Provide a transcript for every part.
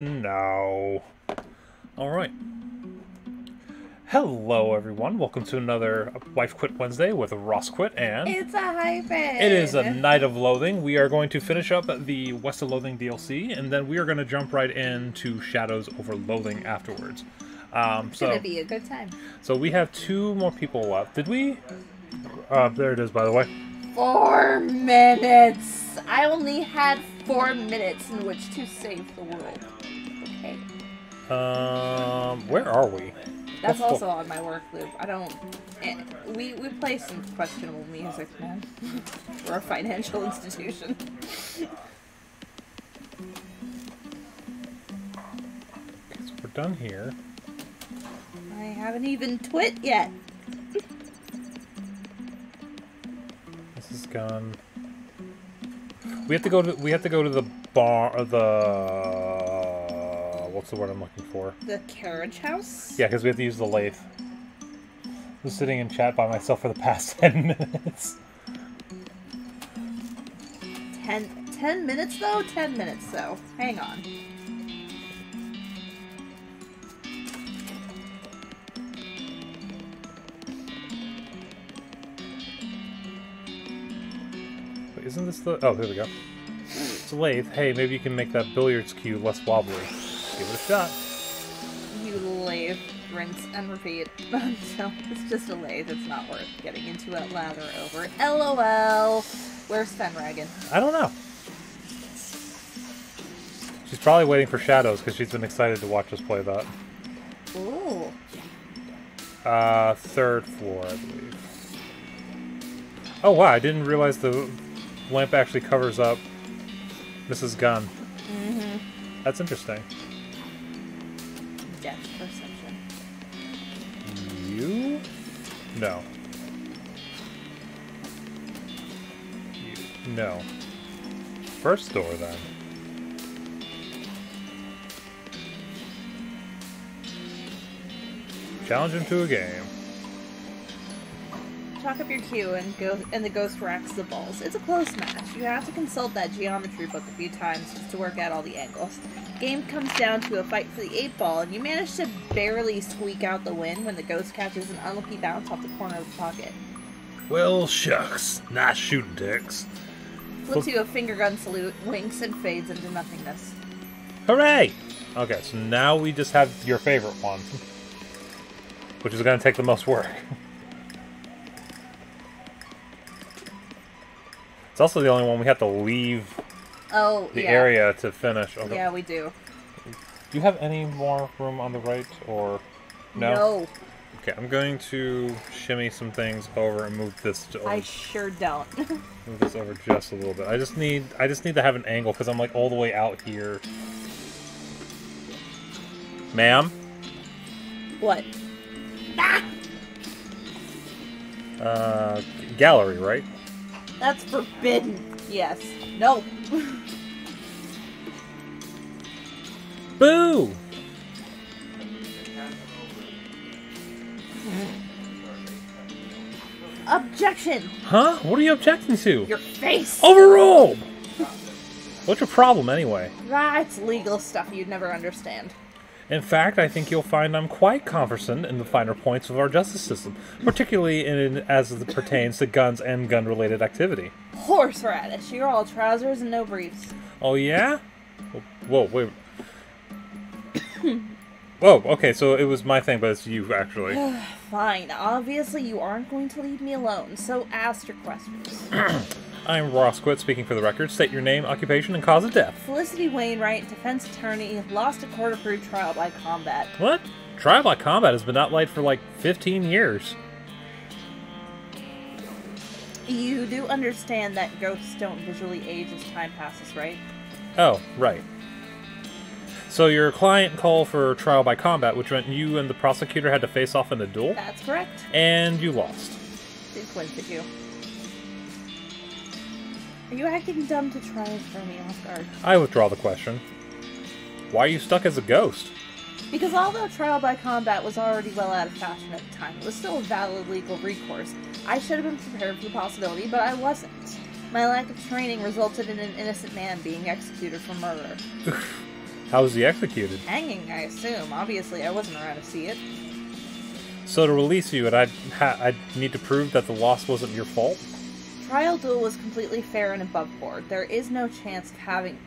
No. Alright. Hello, everyone. Welcome to another Wife Quit Wednesday with Ross Quit and... It's a hyphen! It is a Night of Loathing. We are going to finish up the West of Loathing DLC, and then we are going to jump right into Shadows over Loathing afterwards. It's gonna be a good time. So we have 2 more people left. Did we? There it is, by the way. 4 minutes! I only had 4 minutes in which to save the world. Okay. Where are we? That's also on my work loop. I don't... We play some questionable music, man. We're a financial institution. Okay, so we're done here. I haven't even twit yet. This is gone. We have to go to the bar, or the... What's the word I'm looking for? The carriage house? Yeah, because we have to use the lathe. I was sitting in chat by myself for the past 10 minutes. 10 minutes though? 10 minutes though. Hang on. Wait, isn't this the... Oh, here we go. It's a lathe. Hey, maybe you can make that billiards cue less wobbly. Give it a shot. You lathe, rinse, and repeat until it's just a lathe. It's not worth getting into a lather over. LOL. Where's Fenragon? I don't know. She's probably waiting for Shadows because she's been excited to watch us play that. Ooh. 3rd floor, I believe. Oh wow, I didn't realize the lamp actually covers up Mrs. Gunn. Mm-hmm. That's interesting. Depth perception. You? No. You. No. First door, then. Challenge him to a game. Chalk up your cue and the ghost racks the balls. It's a close match. You have to consult that geometry book a few times just to work out all the angles. Game comes down to a fight for the 8 ball, and you manage to barely squeak out the win when the ghost catches an unlucky bounce off the corner of the pocket. Well, shucks. Nice shooting, Dix. Flips you a finger gun salute, winks, and fades into nothingness. Hooray! Okay, so now we just have your favorite one. Which is going to take the most work. It's also the only one we have to leave the area to finish. Okay. Yeah, we do. Do you have any more room on the right, or no? No. Okay, I'm going to shimmy some things over and move this to over. I sure don't. Move this over just a little bit. I just need to have an angle because I'm like all the way out here. Ma'am? What? Gallery, right? That's forbidden. Yes. Nope. Boo! Objection! Huh? What are you objecting to? Your face! Overruled! What's your problem, anyway? That's legal stuff you'd never understand. In fact, I think you'll find I'm quite conversant in the finer points of our justice system, particularly as it pertains to guns and gun-related activity. Horseradish, you're all trousers and no briefs. Oh, yeah? Whoa, wait. Whoa, okay, so it was my thing, but it's you, actually. Fine. Obviously, you aren't going to leave me alone, so ask your questions. I'm Ross Quit, speaking for the record. State your name, occupation, and cause of death. Felicity Wainwright, defense attorney, lost a court-approved trial by combat. What? Trial by combat has been outlined for like 15 years. You do understand that ghosts don't visually age as time passes, right? Oh, right. So your client called for trial by combat, which meant you and the prosecutor had to face off in a duel? That's correct. And you lost. Did coincidence you. Are you acting dumb to try and throw me off guard? I withdraw the question. Why are you stuck as a ghost? Because although trial by combat was already well out of fashion at the time, it was still a valid legal recourse. I should have been prepared for the possibility, but I wasn't. My lack of training resulted in an innocent man being executed for murder. How was he executed? Hanging, I assume. Obviously, I wasn't around to see it. So to release you, I'd need to prove that the loss wasn't your fault? Trial duel was completely fair and above board. There is no chance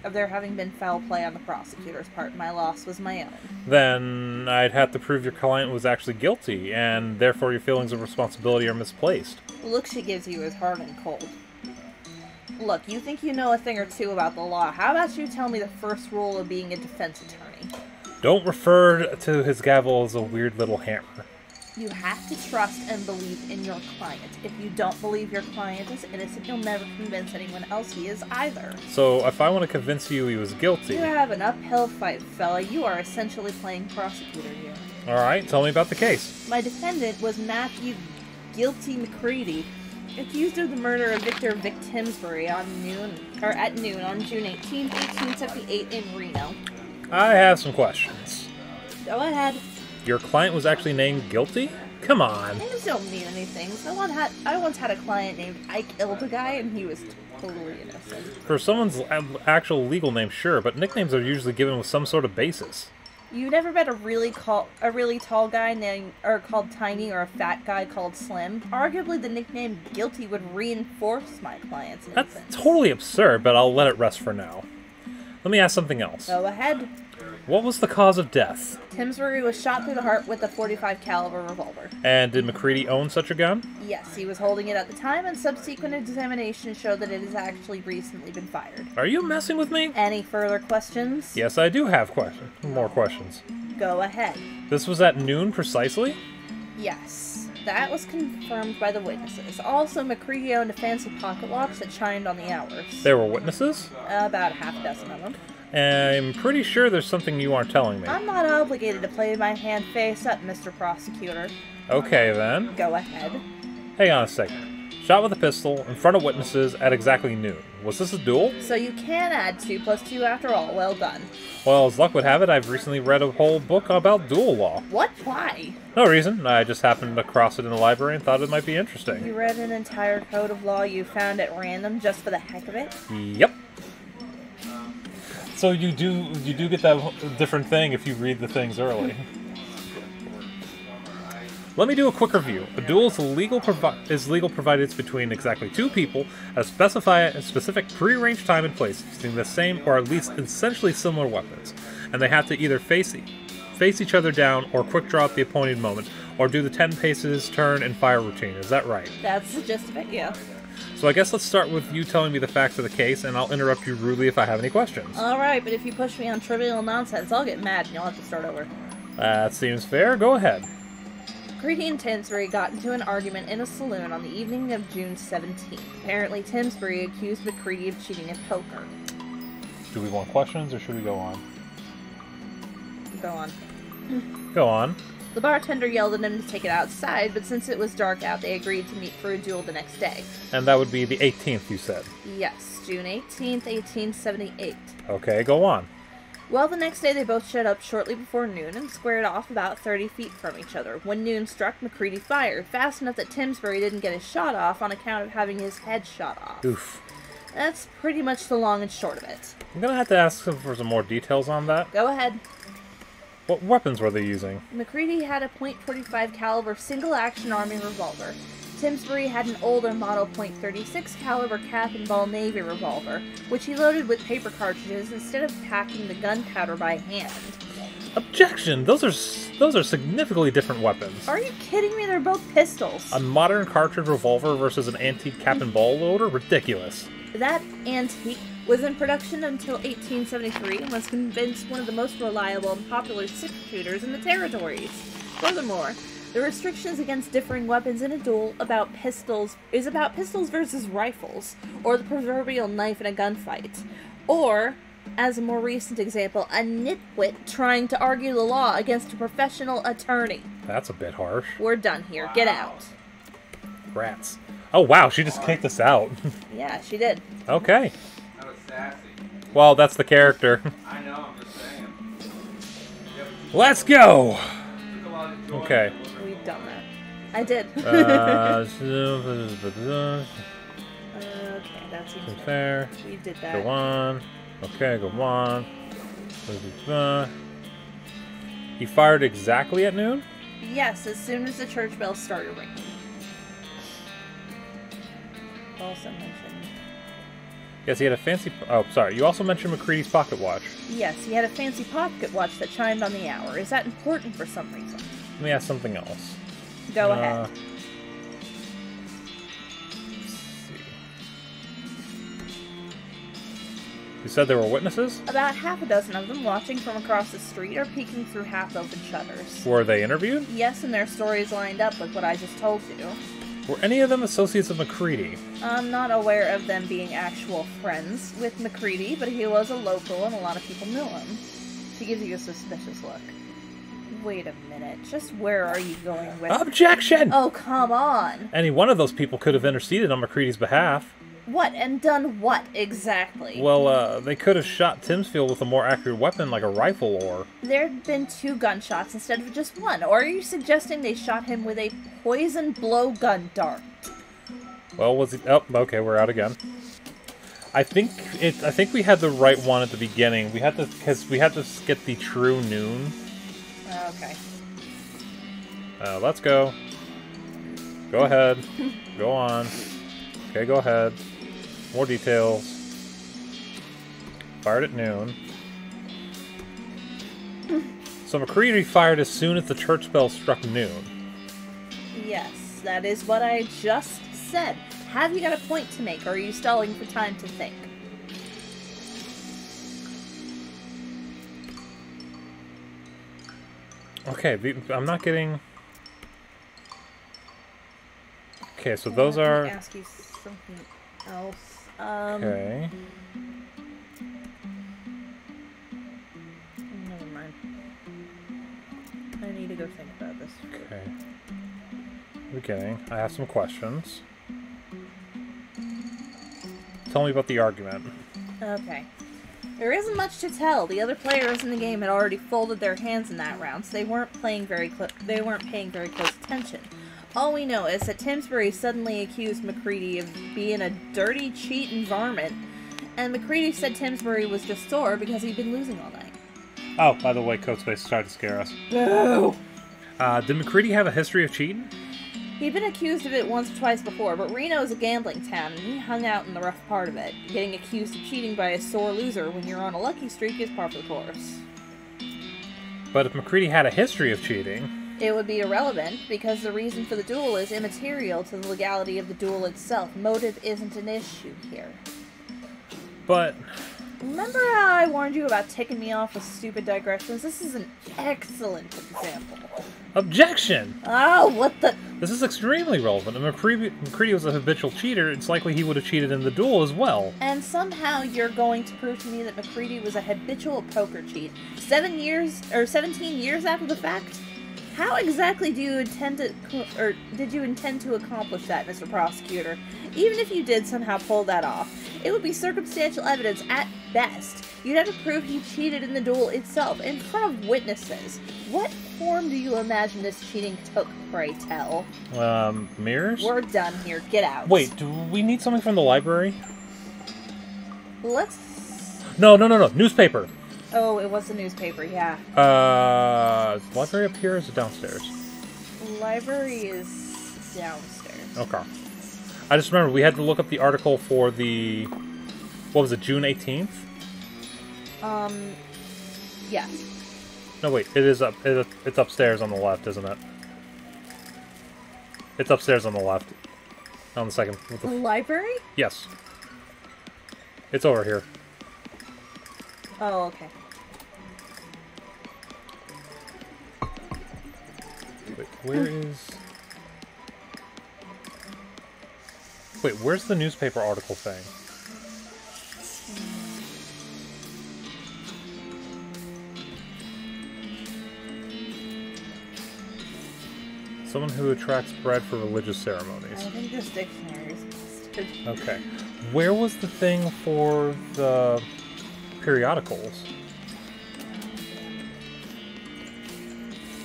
of there having been foul play on the prosecutor's part. My loss was my own. Then I'd have to prove your client was actually guilty, and therefore your feelings of responsibility are misplaced. The look she gives you is hard and cold. Look, you think you know a thing or two about the law. How about you tell me the first rule of being a defense attorney? Don't refer to his gavel as a weird little hammer. You have to trust and believe in your client. If you don't believe your client is innocent, you'll never convince anyone else he is either. So, if I want to convince you he was guilty... You have an uphill fight, fella. You are essentially playing prosecutor here. Alright, tell me about the case. My defendant was Matthew Guilty McCready, accused of the murder of Victor Vic Timsbury at noon on June 18, 1878 in Reno. I have some questions. Go ahead. Your client was actually named guilty? Come on. Names don't mean anything. I once had a client named Ike Ildeguy, and he was totally innocent. For someone's actual legal name, sure, but nicknames are usually given with some sort of basis. You've never met a really tall guy called Tiny, or a fat guy called Slim? Arguably, the nickname Guilty would reinforce my client's innocence. That's totally absurd, but I'll let it rest for now. Let me ask something else. Go ahead. What was the cause of death? Timsbury was shot through the heart with a .45 caliber revolver. And did McCready own such a gun? Yes, he was holding it at the time, and subsequent examination showed that it has actually recently been fired. Are you messing with me? Any further questions? Yes, I do have more questions. Go ahead. This was at noon precisely? Yes. That was confirmed by the witnesses. Also, McCready owned a fancy pocket watch that chimed on the hours. There were witnesses? About a half dozen of them. I'm pretty sure there's something you aren't telling me. I'm not obligated to play my hand face up, Mr. Prosecutor. Okay, then. Go ahead. Hang on a second. Shot with a pistol in front of witnesses at exactly noon. Was this a duel? So you can add 2 + 2 after all. Well done. Well, as luck would have it, I've recently read a whole book about duel law. What? Why? No reason. I just happened across it in the library and thought it might be interesting. You read an entire code of law you found at random just for the heck of it? Yep. So you do get that different thing if you read the things early. Let me do a quick review. A duel is legal provided it's between exactly 2 people at a specific pre-arranged time and place using the same or at least essentially similar weapons, and they have to either face each other down or quick draw at the appointed moment, or do the 10 paces, turn, and fire routine. Is that right? That's the gist of it, yeah. So I guess let's start with you telling me the facts of the case, and I'll interrupt you rudely if I have any questions. Alright, but if you push me on trivial nonsense, I'll get mad and you'll have to start over. That seems fair. Go ahead. McCready and Timsbury got into an argument in a saloon on the evening of June 17th. Apparently, Timsbury accused McCready of cheating at poker. Do we want questions, or should we go on? Go on. Go on. The bartender yelled at him to take it outside, but since it was dark out, they agreed to meet for a duel the next day. And that would be the 18th, you said? Yes, June 18th, 1878. Okay, go on. Well, the next day they both showed up shortly before noon and squared off about 30 feet from each other. When noon struck, McCready fired, fast enough that Timsbury didn't get his shot off on account of having his head shot off. Oof. That's pretty much the long and short of it. I'm gonna have to ask for some more details on that. Go ahead. What weapons were they using? McCready had a .45 caliber single-action Army revolver. Timsbury had an older model .36 caliber cap and ball Navy revolver, which he loaded with paper cartridges instead of packing the gunpowder by hand. Objection! Those are significantly different weapons. Are you kidding me? They're both pistols. A modern cartridge revolver versus an antique cap and ball loader? Ridiculous. That antique was in production until 1873 and was convinced one of the most reliable and popular six-shooters in the territories. Furthermore, the restrictions against differing weapons in a duel about pistols versus rifles, or the proverbial knife in a gunfight, or, as a more recent example, a nitwit trying to argue the law against a professional attorney. That's a bit harsh. We're done here. Get out. Rats. Oh wow, she just kicked us out. Yeah, she did. Okay. That was sassy. Well, that's the character. I know, I'm just saying. Let's go! Took a lot of joy. Okay. We've done that. I did. Okay, that seems fair. We did that. Go on. Okay, go on. He fired exactly at noon? Yes, as soon as the church bells started ringing. Also mentioned. Yes, he had a fancy... Oh, sorry. You also mentioned McCready's pocket watch. Yes, he had a fancy pocket watch that chimed on the hour. Is that important for some reason? Let me ask something else. Go ahead. Let's see. You said there were witnesses? About half a dozen of them watching from across the street or peeking through half-open shutters. Were they interviewed? Yes, and their stories lined up with what I just told you. Were any of them associates of McCready? I'm not aware of them being actual friends with McCready, but he was a local and a lot of people knew him. She gives you a suspicious look. Wait a minute, just where are you going with... Objection! Oh, come on! Any one of those people could have interceded on McCready's behalf. What, and done what, exactly? Well, they could have shot Timsfield with a more accurate weapon like a rifle or... There'd been 2 gunshots instead of just 1, or are you suggesting they shot him with a poison blowgun dart? Well, was it... Oh, okay, we're out again. I think we had the right one at the beginning. We had to... Because we had to get the true noon. Okay. Let's go. Go ahead. Go on. Okay, go ahead. More details. Fired at noon. So McCready fired as soon as the church bell struck noon. Yes, that is what I just said. Have you got a point to make, or are you stalling for time to think? Okay, I'm not getting... Okay, so those are... Let me ask you something else. Okay. Never mind. I need to go think about this. Okay. Beginning. I have some questions. Tell me about the argument. Okay. There isn't much to tell. The other players in the game had already folded their hands in that round, so they weren't paying very close attention. All we know is that Timsbury suddenly accused McCready of being a dirty, cheating varmint, and McCready said Timsbury was just sore because he'd been losing all night. Oh, by the way, Coat's face tried to scare us. Boo! Did McCready have a history of cheating? He'd been accused of it once or twice before, but Reno is a gambling town, and he hung out in the rough part of it. Getting accused of cheating by a sore loser when you're on a lucky streak is par for the course. But if McCready had a history of cheating... It would be irrelevant, because the reason for the duel is immaterial to the legality of the duel itself. Motive isn't an issue here. But... Remember how I warned you about ticking me off with stupid digressions? This is an excellent example. Objection! Oh, what the... This is extremely relevant. If McCready was a habitual cheater, it's likely he would have cheated in the duel as well. And somehow you're going to prove to me that McCready was a habitual poker cheat 17 years after the fact? How exactly do you intend to, or did you intend to accomplish that, Mr. Prosecutor? Even if you did somehow pull that off, it would be circumstantial evidence at best. You'd have to prove he cheated in the duel itself, in front of witnesses. What form do you imagine this cheating took, pray tell? Mirrors? We're done here. Get out. Wait, do we need something from the library? Let's... No. Newspaper. Oh, it was the newspaper, yeah. Is the library up here or is it downstairs? Library is downstairs. Okay. I just remember we had to look up the article for the... What was it, June 18th? Yeah. No, wait, it is up. It's upstairs on the left, isn't it? It's upstairs on the left. On the second. The library? Yes. It's over here. Oh, okay. Wait, where is... Wait, where's the newspaper article thing? Someone who attracts bread for religious ceremonies. I think this dictionary is busted. Okay. Where was the thing for the periodicals?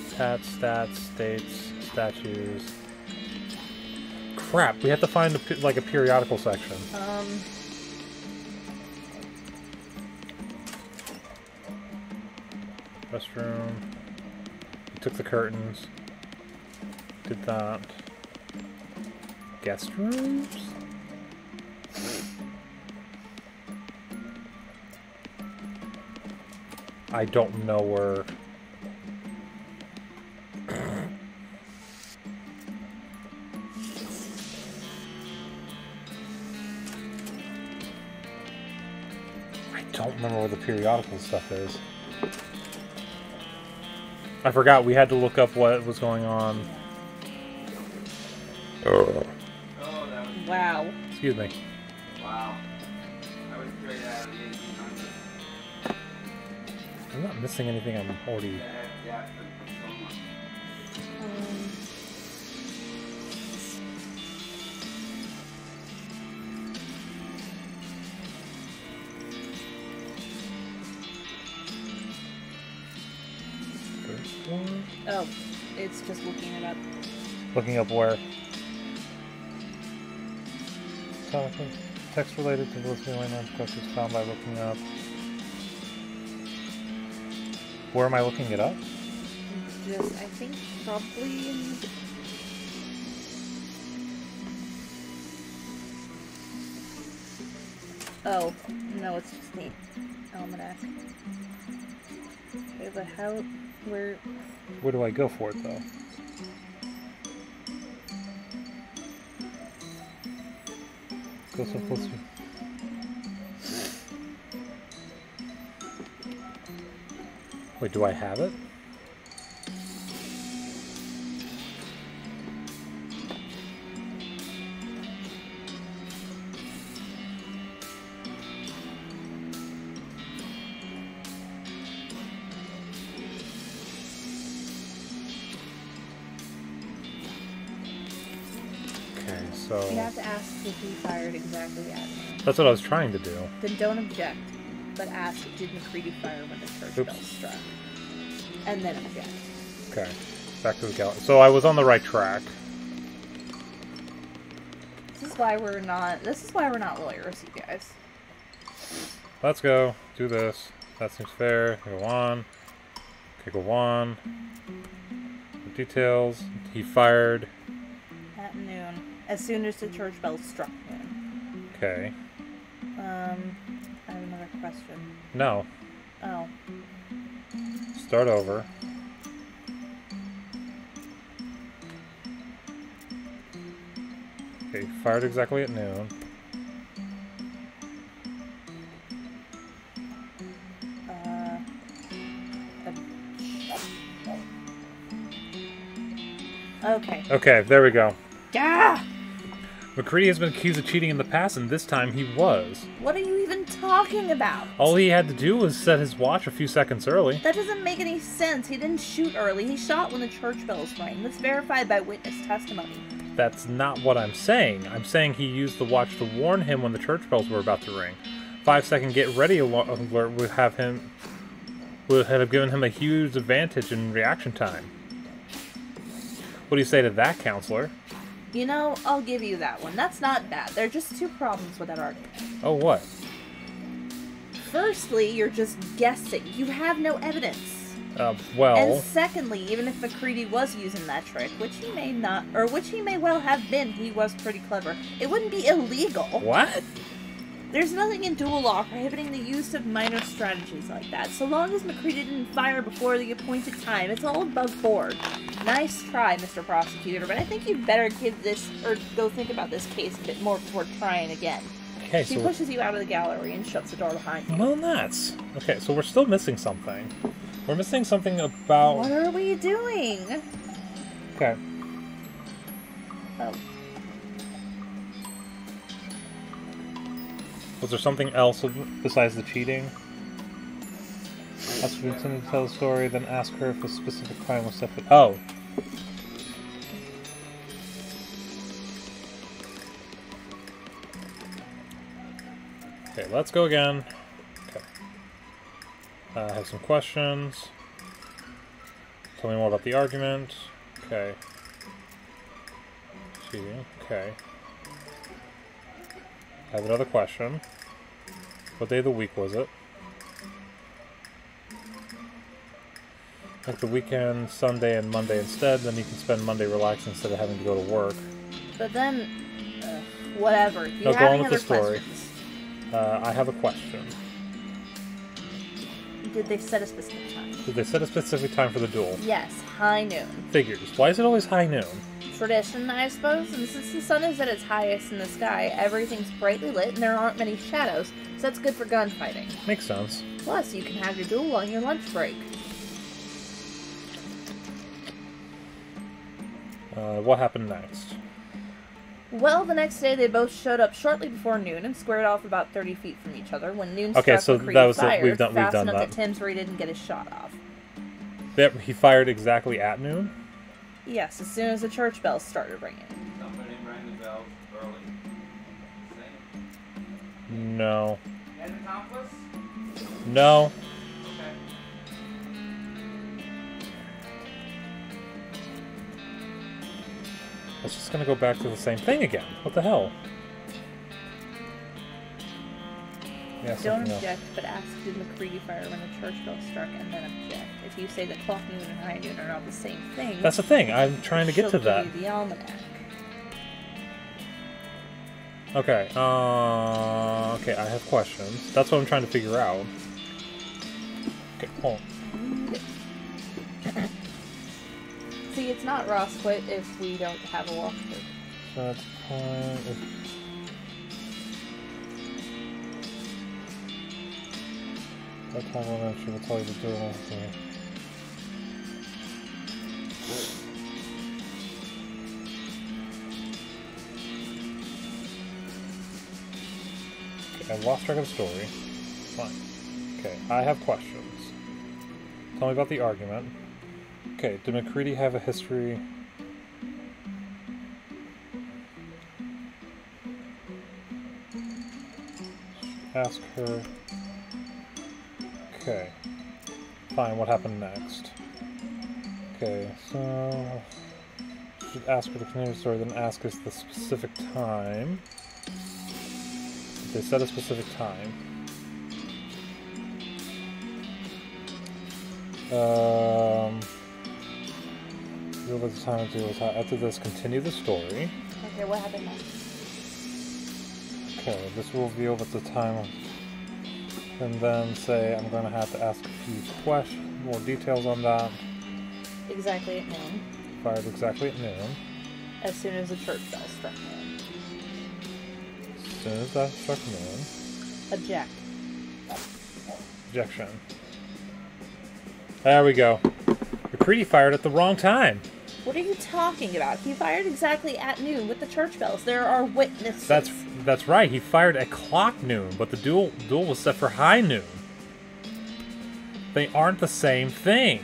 Stats, states, statues. Crap, we have to find a periodical section. Restroom. He took the curtains. Did that. Guest rooms? I don't know where... I don't remember where the periodical stuff is. I forgot we had to look up what was going on. Oh, that was... Wow. Excuse me. Wow. I was straight out of the 1800s. I'm not missing anything I'm already... Yeah, so much. Oh, it's just looking it up. Looking up where? Topic. Text related to the listening language questions found by looking up. Where am I looking it up? Just, I think, probably in... Oh, no, it's just the almanac. Okay, but how... Where do I go for it, though? Go so close. Wait, do I have it? Okay, so... you have to ask if he fired exactly at me. That's what I was trying to do. Then don't object, but ask, did McCready fire when the church bell struck? And then object. Okay, back to the gallery. So I was on the right track. This is why we're not lawyers, you guys. Let's go. Do this. That seems fair. Go on. Okay, go on. The details. He fired. At noon. As soon as the church bell struck noon. Okay. I have another question. No. Oh. Start over. Okay, fired exactly at noon. Okay. Okay, there we go. Yeah! McCready has been accused of cheating in the past, and this time he was. What are you even talking about? All he had to do was set his watch a few seconds early. That doesn't make any sense. He didn't shoot early. He shot when the church bells rang. That's verified by witness testimony. That's not what I'm saying. I'm saying he used the watch to warn him when the church bells were about to ring. 5-second get ready alert would have given him a huge advantage in reaction time. What do you say to that, counselor? You know, I'll give you that one. That's not bad. There are just two problems with that argument. Oh, what? Firstly, you're just guessing. You have no evidence. Well... And secondly, even if McCready was using that trick, which he may not, or which he may well have been, he was pretty clever, it wouldn't be illegal. What? There's nothing in dual law prohibiting the use of minor strategies like that. So long as McCready didn't fire before the appointed time, it's all above board. Nice try, Mr. Prosecutor, but I think you'd better give this, or go think about this case a bit more before trying again. Okay, She so pushes you out of the gallery and shuts the door behind you. well, nuts. Okay, so we're still missing something. We're missing something about... What are we doing? Okay. Oh. Was there something else besides the cheating? Ask Vincent to tell the story, then ask her if a specific crime was set. Oh! Okay, let's go again. Okay. I have some questions. Tell me more about the argument. Okay. Cheating. Okay. I have another question. What day of the week was it? Like the weekend, Sunday, and Monday instead, then you can spend Monday relaxing instead of having to go to work. But then, whatever. You No, have go on any with the other story. questions? I have a question. Did they set a specific time? Did they set a specific time for the duel? Yes, high noon. Figures. Why is it always high noon? Tradition, I suppose, and since the sun is at its highest in the sky, everything's brightly lit and there aren't many shadows, so that's good for gunfighting. Makes sense. Plus, you can have your duel on your lunch break. What happened next? Well, the next day they both showed up shortly before noon and squared off about 30 feet from each other when noon Okay, struck. so McCready that was it. fired We've done fast enough that. that Tim's where he didn't get his shot off. Yep, he fired exactly at noon? Yes, as soon as the church bells started ringing. Somebody rang the bell early. Same. No. An accomplice? No. Okay. It's just gonna go back to the same thing again. What the hell? Yeah, Don't something else. object, but ask did McCready fire when the church bell struck, and then object. If you say that clock noon and high noon are not the same thing, That's the thing. I'm trying to get to she'll that. give you the almanac. Okay. Okay. I have questions. That's what I'm trying to figure out. Okay. Hold on. See, it's not Ross quit if we don't have a walkthrough. That's fine. That time when she will tell you to do it. Okay, I've lost track of the story. Fine. Okay, I have questions. Tell me about the argument. Okay, did McCready have a history? Ask her. Okay. Fine, what happened next? Okay, so... should ask her to continue the story, then ask us the specific time. Did they set a specific time? Real at the time to do was after this, continue the story. Okay, what happened next? Okay, this will reveal at the time, and then say I'm going to have to ask a few questions, more details on that. Exactly at noon. Fired exactly at noon. As soon as the church bell struck noon. As soon as that struck noon. Object. Objection. There we go. McCready fired at the wrong time. What are you talking about? He fired exactly at noon with the church bells. There are witnesses. That's right. He fired at clock noon, but the duel was set for high noon. They aren't the same thing.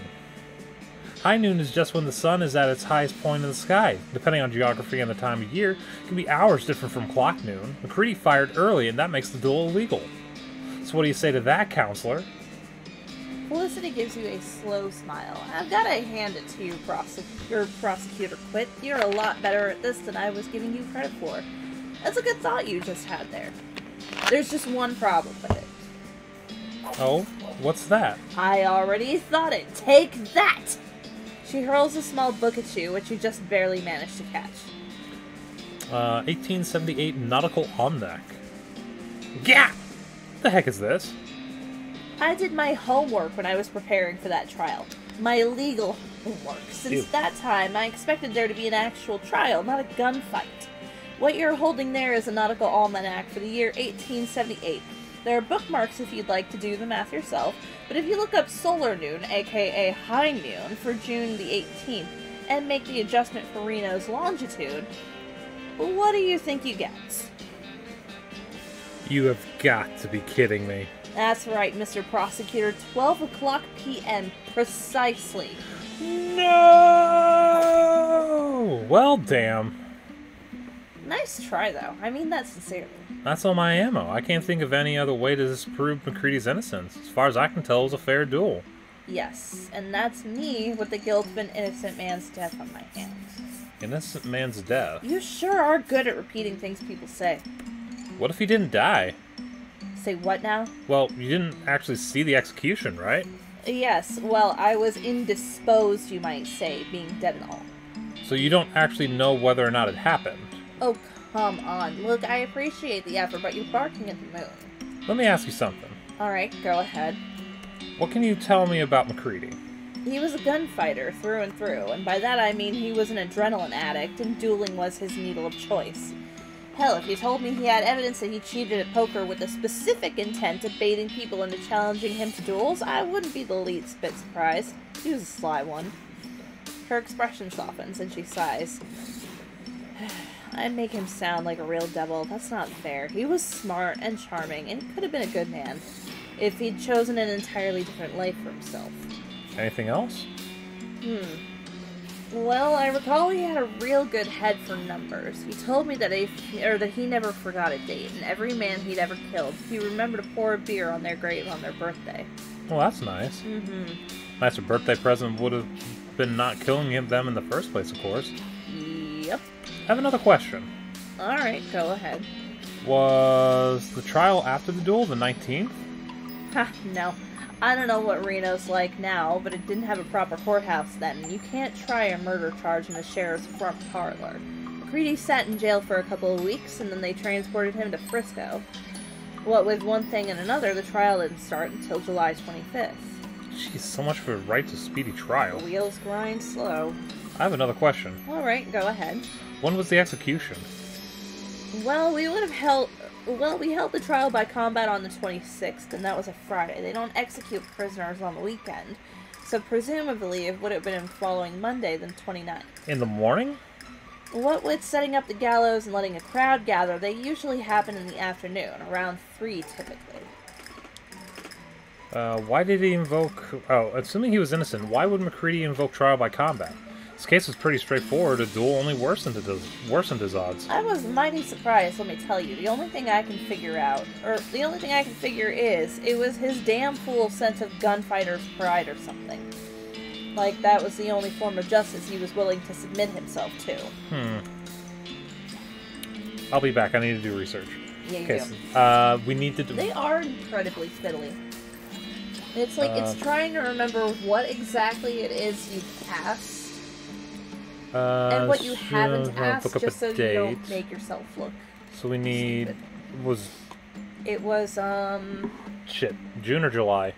High noon is just when the sun is at its highest point in the sky. Depending on geography and the time of year, it can be hours different from clock noon. McCready fired early, and that makes the duel illegal. So what do you say to that, counselor? Felicity gives you a slow smile. I've got to hand it to you, Prosecutor Quit. You're a lot better at this than I was giving you credit for. That's a good thought you just had there. There's just one problem with it. Oh, what's that? I already thought it. Take that! She hurls a small book at you, which you just barely managed to catch. 1878 Nautical Almanac. Yeah! What the heck is this? I did my homework when I was preparing for that trial. My legal homework. Since Ew. that time, I expected there to be an actual trial, not a gunfight. What you're holding there is a nautical almanac for the year 1878. There are bookmarks if you'd like to do the math yourself, but if you look up solar noon, aka high noon, for June the 18th, and make the adjustment for Reno's longitude, what do you think you get? You have got to be kidding me. That's right, Mr. Prosecutor, 12 o'clock p.m. precisely. No! Well, damn. Nice try, though. I mean that sincerely. That's all my ammo. I can't think of any other way to disprove McCready's innocence. As far as I can tell, it was a fair duel. Yes, and that's me with the guilt of an innocent man's death on my hands. Innocent man's death? You sure are good at repeating things people say. What if he didn't die? Say what now? Well, you didn't actually see the execution, right? Yes, well, I was indisposed, you might say, being dead and all. So you don't actually know whether or not it happened. Oh, come on. Look, I appreciate the effort, but you're barking at the moon. Let me ask you something. Alright, go ahead. What can you tell me about McCready? He was a gunfighter through and through, and by that I mean he was an adrenaline addict, and dueling was his needle of choice. Hell, if you told me he had evidence that he cheated at poker with a specific intent of baiting people into challenging him to duels, I wouldn't be the least bit surprised. He was a sly one. Her expression softens, and she sighs. I'd make him sound like a real devil. That's not fair. He was smart and charming, and could have been a good man, if he'd chosen an entirely different life for himself. Anything else? Well, I recall he had a real good head for numbers. He told me that he never forgot a date, and every man he'd ever killed, he remembered to pour a beer on their grave on their birthday. Well, that's nice. Nicer birthday present would have been not killing them in the first place, of course. Yep. I have another question. Alright, go ahead. Was the trial after the duel the 19th? Ha, no. I don't know what Reno's like now, but it didn't have a proper courthouse then. You can't try a murder charge in the sheriff's front parlor. McCready sat in jail for a couple of weeks, and then they transported him to Frisco. What with one thing and another, the trial didn't start until July 25th. Jeez, so much for a right to speedy trial. The wheels grind slow. I have another question. Alright, go ahead. When was the execution? Well, we held the trial by combat on the 26th, and that was a Friday. They don't execute prisoners on the weekend, so presumably it would have been following Monday, the 29th. In the morning? What with setting up the gallows and letting a crowd gather, they usually happen in the afternoon, around 3 typically. Why did he invoke... Oh, assuming he was innocent, why would McCready invoke trial by combat? His case was pretty straightforward. A duel only worsened his odds. I was mighty surprised, let me tell you. The only thing I can figure is, it was his damn fool sense of gunfighter's pride or something. Like, that was the only form of justice he was willing to submit himself to. I'll be back. I need to do research. Yeah, you do. We need to do... They are incredibly fiddly. It's like, it's trying to remember what exactly it is you've asked. And what you haven't asked, just so you don't make yourself look So we need... stupid. It was, Shit. June or July?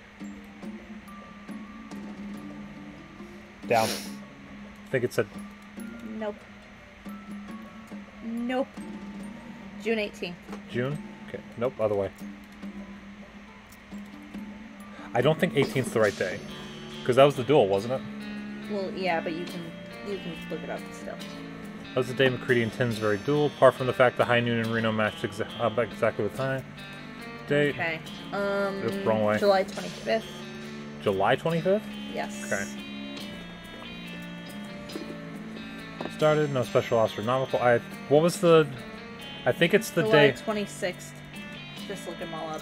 Down. I think it said... Nope. Nope. June 18th. June? Okay. Nope, other way. I don't think 18th's the right day. Because that was the duel, wasn't it? Well, yeah, but you can look it up still. That was the day McCready and Tinsbury duel, apart from the fact the High Noon and Reno matched exactly with time. Date. Okay. Oops, wrong way. July 25th. July 25th? Yes. Okay. Started, no special astronomical. What was the... I think it's the July day... 26th. Just look them all up.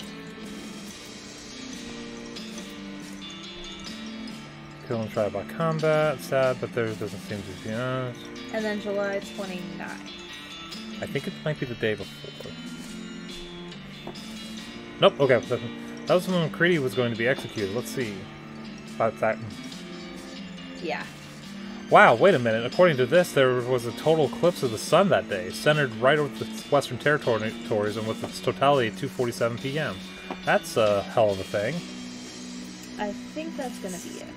Kill and try by combat. Sad, but there doesn't seem to be honest. And then July 29th. I think it might be the day before. Nope, okay. That was when McCready was going to be executed. Let's see. About that. Yeah. Wow, wait a minute. According to this, there was a total eclipse of the sun that day, centered right over the Western Territories and with its totality at 2:47 p.m. That's a hell of a thing. I think that's gonna be it.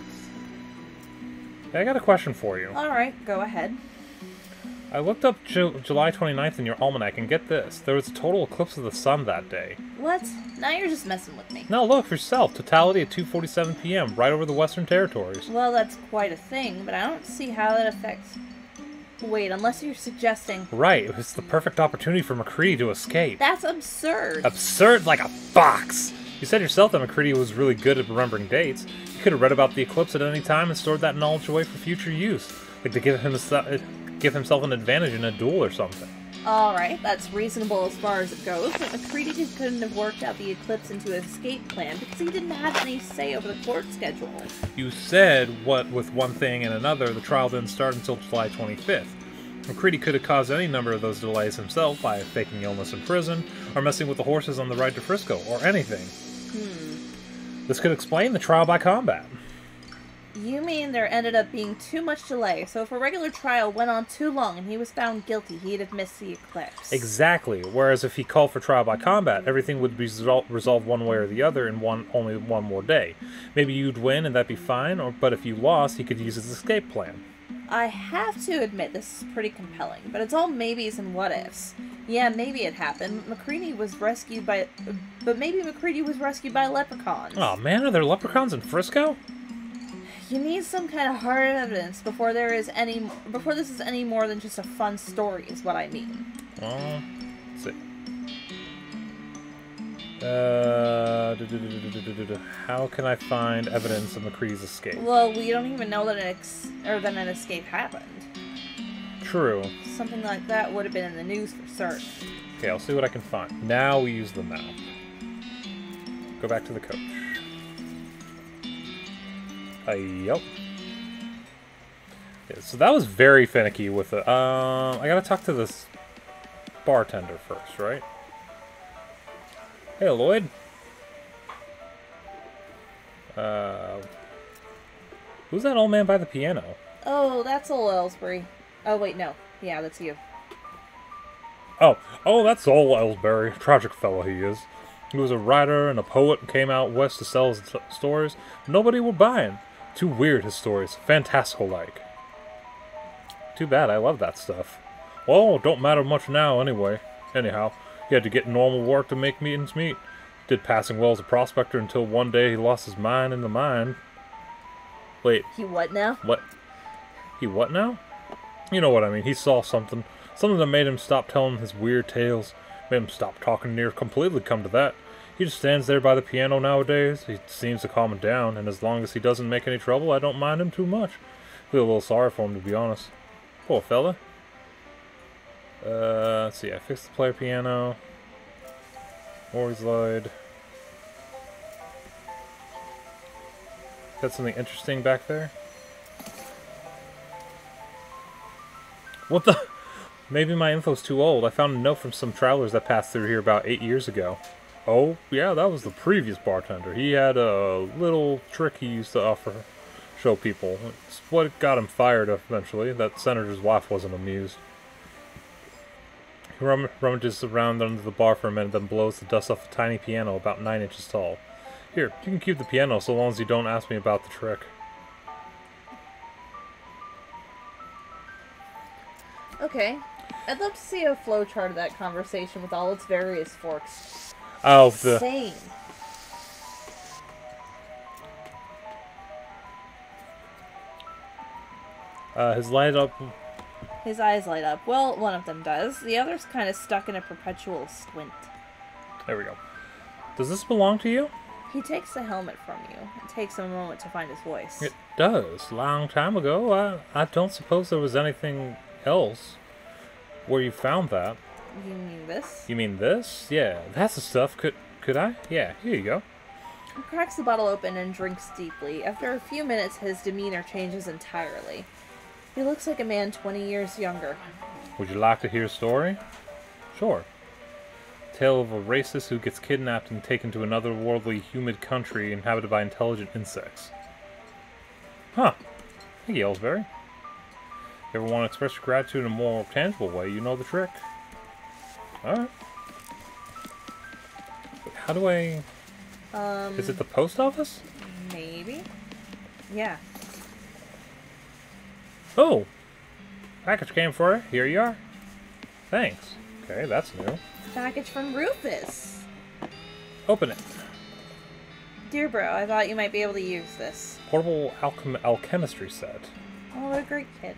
Hey, I got a question for you. Alright, go ahead. I looked up July 29th in your almanac, and get this. There was a total eclipse of the sun that day. What? Now you're just messing with me. No, look for yourself. Totality at 2:47 p.m., right over the Western Territories. Well, that's quite a thing, but I don't see how that affects... Wait, unless you're suggesting... Right, it was the perfect opportunity for McCready to escape. That's absurd. Absurd like a fox! You said yourself that McCready was really good at remembering dates. He could have read about the eclipse at any time and stored that knowledge away for future use. Like to give himself an advantage in a duel or something. Alright, that's reasonable as far as it goes, but McCready just couldn't have worked out the eclipse into an escape plan because he didn't have any say over the court schedule. You said, what with one thing and another, the trial didn't start until July 25th. McCready could have caused any number of those delays himself by faking illness in prison, or messing with the horses on the ride to Frisco, or anything. This could explain the trial by combat. You mean there ended up being too much delay, so if a regular trial went on too long and he was found guilty, he'd have missed the eclipse. Exactly. Whereas if he called for trial by combat, everything would be resolved one way or the other in only one more day. Maybe you'd win and that'd be fine, but if you lost, he could use his escape plan. I have to admit this is pretty compelling, but it's all maybes and what-ifs. Yeah, maybe it happened. McCready was rescued by... But maybe McCready was rescued by leprechauns. Oh man, are there leprechauns in Frisco? You need some kind of hard evidence before this is any more than just a fun story, is what I mean. Let's see. How can I find evidence of McCready's escape? Well, we don't even know that an escape happened. True. Something like that would have been in the news for certain. Okay, I'll see what I can find. Now we use the map. Go back to the coach. Yep. Yeah, so that was very finicky with it. I gotta talk to this bartender first, right? Hey, Lloyd. Who's that old man by the piano? Oh, that's old Ellsbury. Oh, wait, no. Yeah, that's you. Oh, that's old Ellsbury. Tragic fellow he is. He was a writer and a poet and came out west to sell his stories. Nobody were buying. Too weird, his stories. Fantastical-like. Too bad, I love that stuff. Well, it don't matter much now, anyway. Anyhow, he had to get normal work to make ends meet. Did passing well as a prospector until one day he lost his mind in the mine. Wait. He what now? What? He what now? You know what I mean. He saw something. Something that made him stop telling his weird tales. Made him stop talking near completely, come to that. He just stands there by the piano nowadays. He seems to calm him down, and as long as he doesn't make any trouble, I don't mind him too much. Feel a little sorry for him, to be honest. Poor fella. Let's see. I fixed the player piano. Morris Lloyd. Got something interesting back there? What the? Maybe my info's too old. I found a note from some travelers that passed through here about 8 years ago. Oh, yeah, that was the previous bartender. He had a little trick he used to show people. It's what got him fired eventually. That senator's wife wasn't amused. He rummages around under the bar for a minute, then blows the dust off a tiny piano about 9 inches tall. Here, you can keep the piano so long as you don't ask me about the trick. Okay. I'd love to see a flowchart of that conversation with all its various forks. Oh, Insane. His light up. His eyes light up. Well, one of them does. The other's kind of stuck in a perpetual squint. There we go. Does this belong to you? He takes the helmet from you. It takes him a moment to find his voice. It does. Long time ago. I don't suppose there was anything else where you found that. You mean this? You mean this? Yeah, that's the stuff. Could I? Yeah, here you go. He cracks the bottle open and drinks deeply. After a few minutes, his demeanor changes entirely. He looks like a man 20 years younger. Would you like to hear a story? Sure. Tale of a racist who gets kidnapped and taken to another worldly, humid country inhabited by intelligent insects. Huh. Hey, Ellsbury. Ever want to express your gratitude in a more tangible way, you know the trick. Alright. How do I... Is it the post office? Maybe? Yeah. Oh! Package came for you. Here you are. Thanks. Okay, that's new. Package from Rufus. Open it. Dear bro, I thought you might be able to use this. Portable alchemistry set. Oh, what a great kid.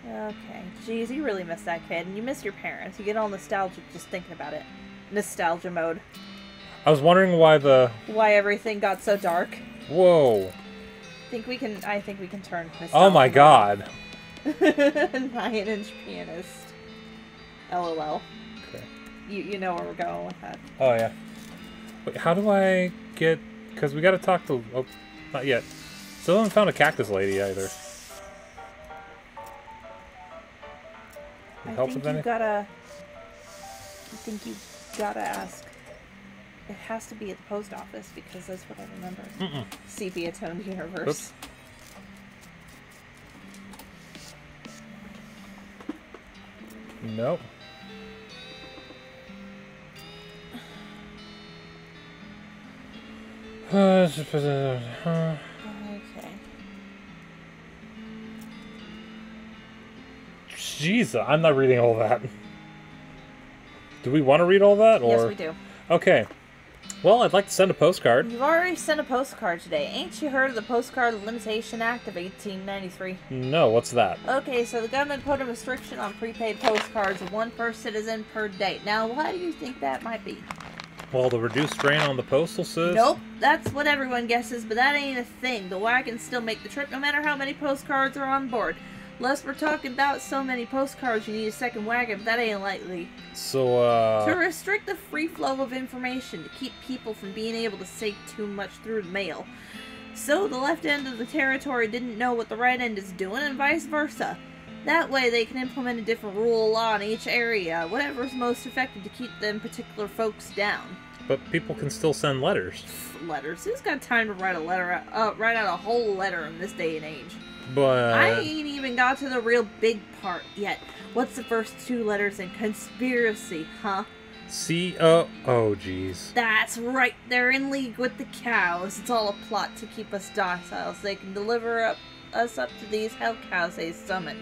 Okay. Jeez, you really miss that kid, and you miss your parents. You get all nostalgic just thinking about it. Nostalgia mode. I was wondering why everything got so dark. Whoa. I think we can turn nostalgia Oh my mode. god. 9-inch pianist. LOL. Okay. You know where we're going with that. Oh yeah. Wait, how do I get... Because we gotta talk to... Oh, not yet. Still haven't found a cactus lady either. I Help think with anything? you gotta ask. It has to be at the post office because that's what I remember. Mm-mm. Sepia toned universe. Oops. Nope. Okay. Jeez, I'm not reading all that. Do we want to read all that? Or? Yes, we do. Okay. Well, I'd like to send a postcard. You've already sent a postcard today. Ain't you heard of the Postcard Limitation Act of 1893? No, what's that? Okay, so the government put a restriction on prepaid postcards of one per citizen per date. Now, why do you think that might be? Well, the reduced strain on the postal system? Nope, that's what everyone guesses, but that ain't a thing. The wagons still make the trip no matter how many postcards are on board. Unless we're talking about so many postcards you need a second wagon, but that ain't likely. So, To restrict the free flow of information, to keep people from being able to say too much through the mail. So the left end of the territory didn't know what the right end is doing, and vice versa. That way they can implement a different rule of law in each area, whatever's most effective to keep them particular folks down. But people can still send letters. Letters? Who's got time to write write out a whole letter in this day and age? But... I ain't even got to the real big part yet. What's the first two letters in conspiracy, huh? C-O... Oh, jeez. That's right, they're in league with the cows. It's all a plot to keep us docile so they can deliver us up to these hell cows they summoned.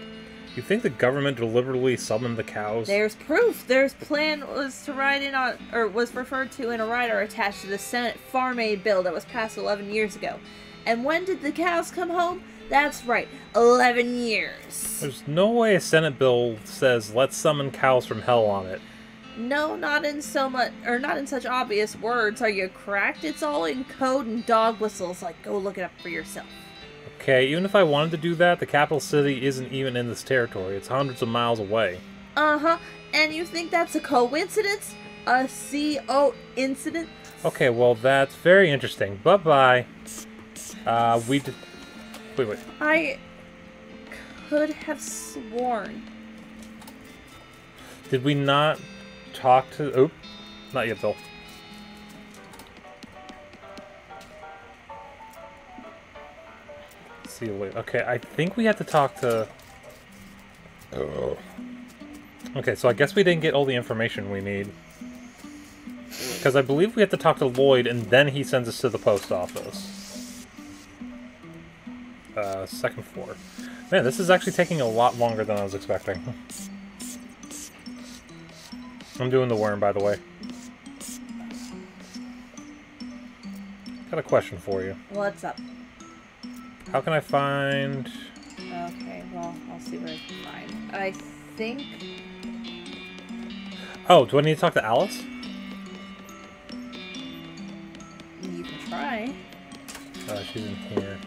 You think the government deliberately summoned the cows? There's proof. There's plan was to write in on, or was referred to in a rider attached to the Senate Farm Aid bill that was passed 11 years ago. And when did the cows come home? That's right, 11 years. There's no way a Senate bill says, let's summon cows from hell on it. No, not in such obvious words. Are you cracked? It's all in code and dog whistles. Like, go look it up for yourself. Okay, even if I wanted to do that, the capital city isn't even in this territory. It's hundreds of miles away. Uh-huh. And you think that's a coincidence? A CO incident? Okay, well, that's very interesting. Bye-bye. Wait. I could have sworn. Did we not talk to... Oop. Not yet, Bill. See you later. Okay, I think we had to talk to... Oh. Okay, so I guess we didn't get all the information we need. Because I believe we have to talk to Lloyd, and then he sends us to the post office. Second floor. Man, this is actually taking a lot longer than I was expecting. I'm doing the worm, by the way. Got a question for you. What's up? How can I find... Okay, well, I'll see what I can find. I think... Oh, do I need to talk to Alice? You can try. She's in here.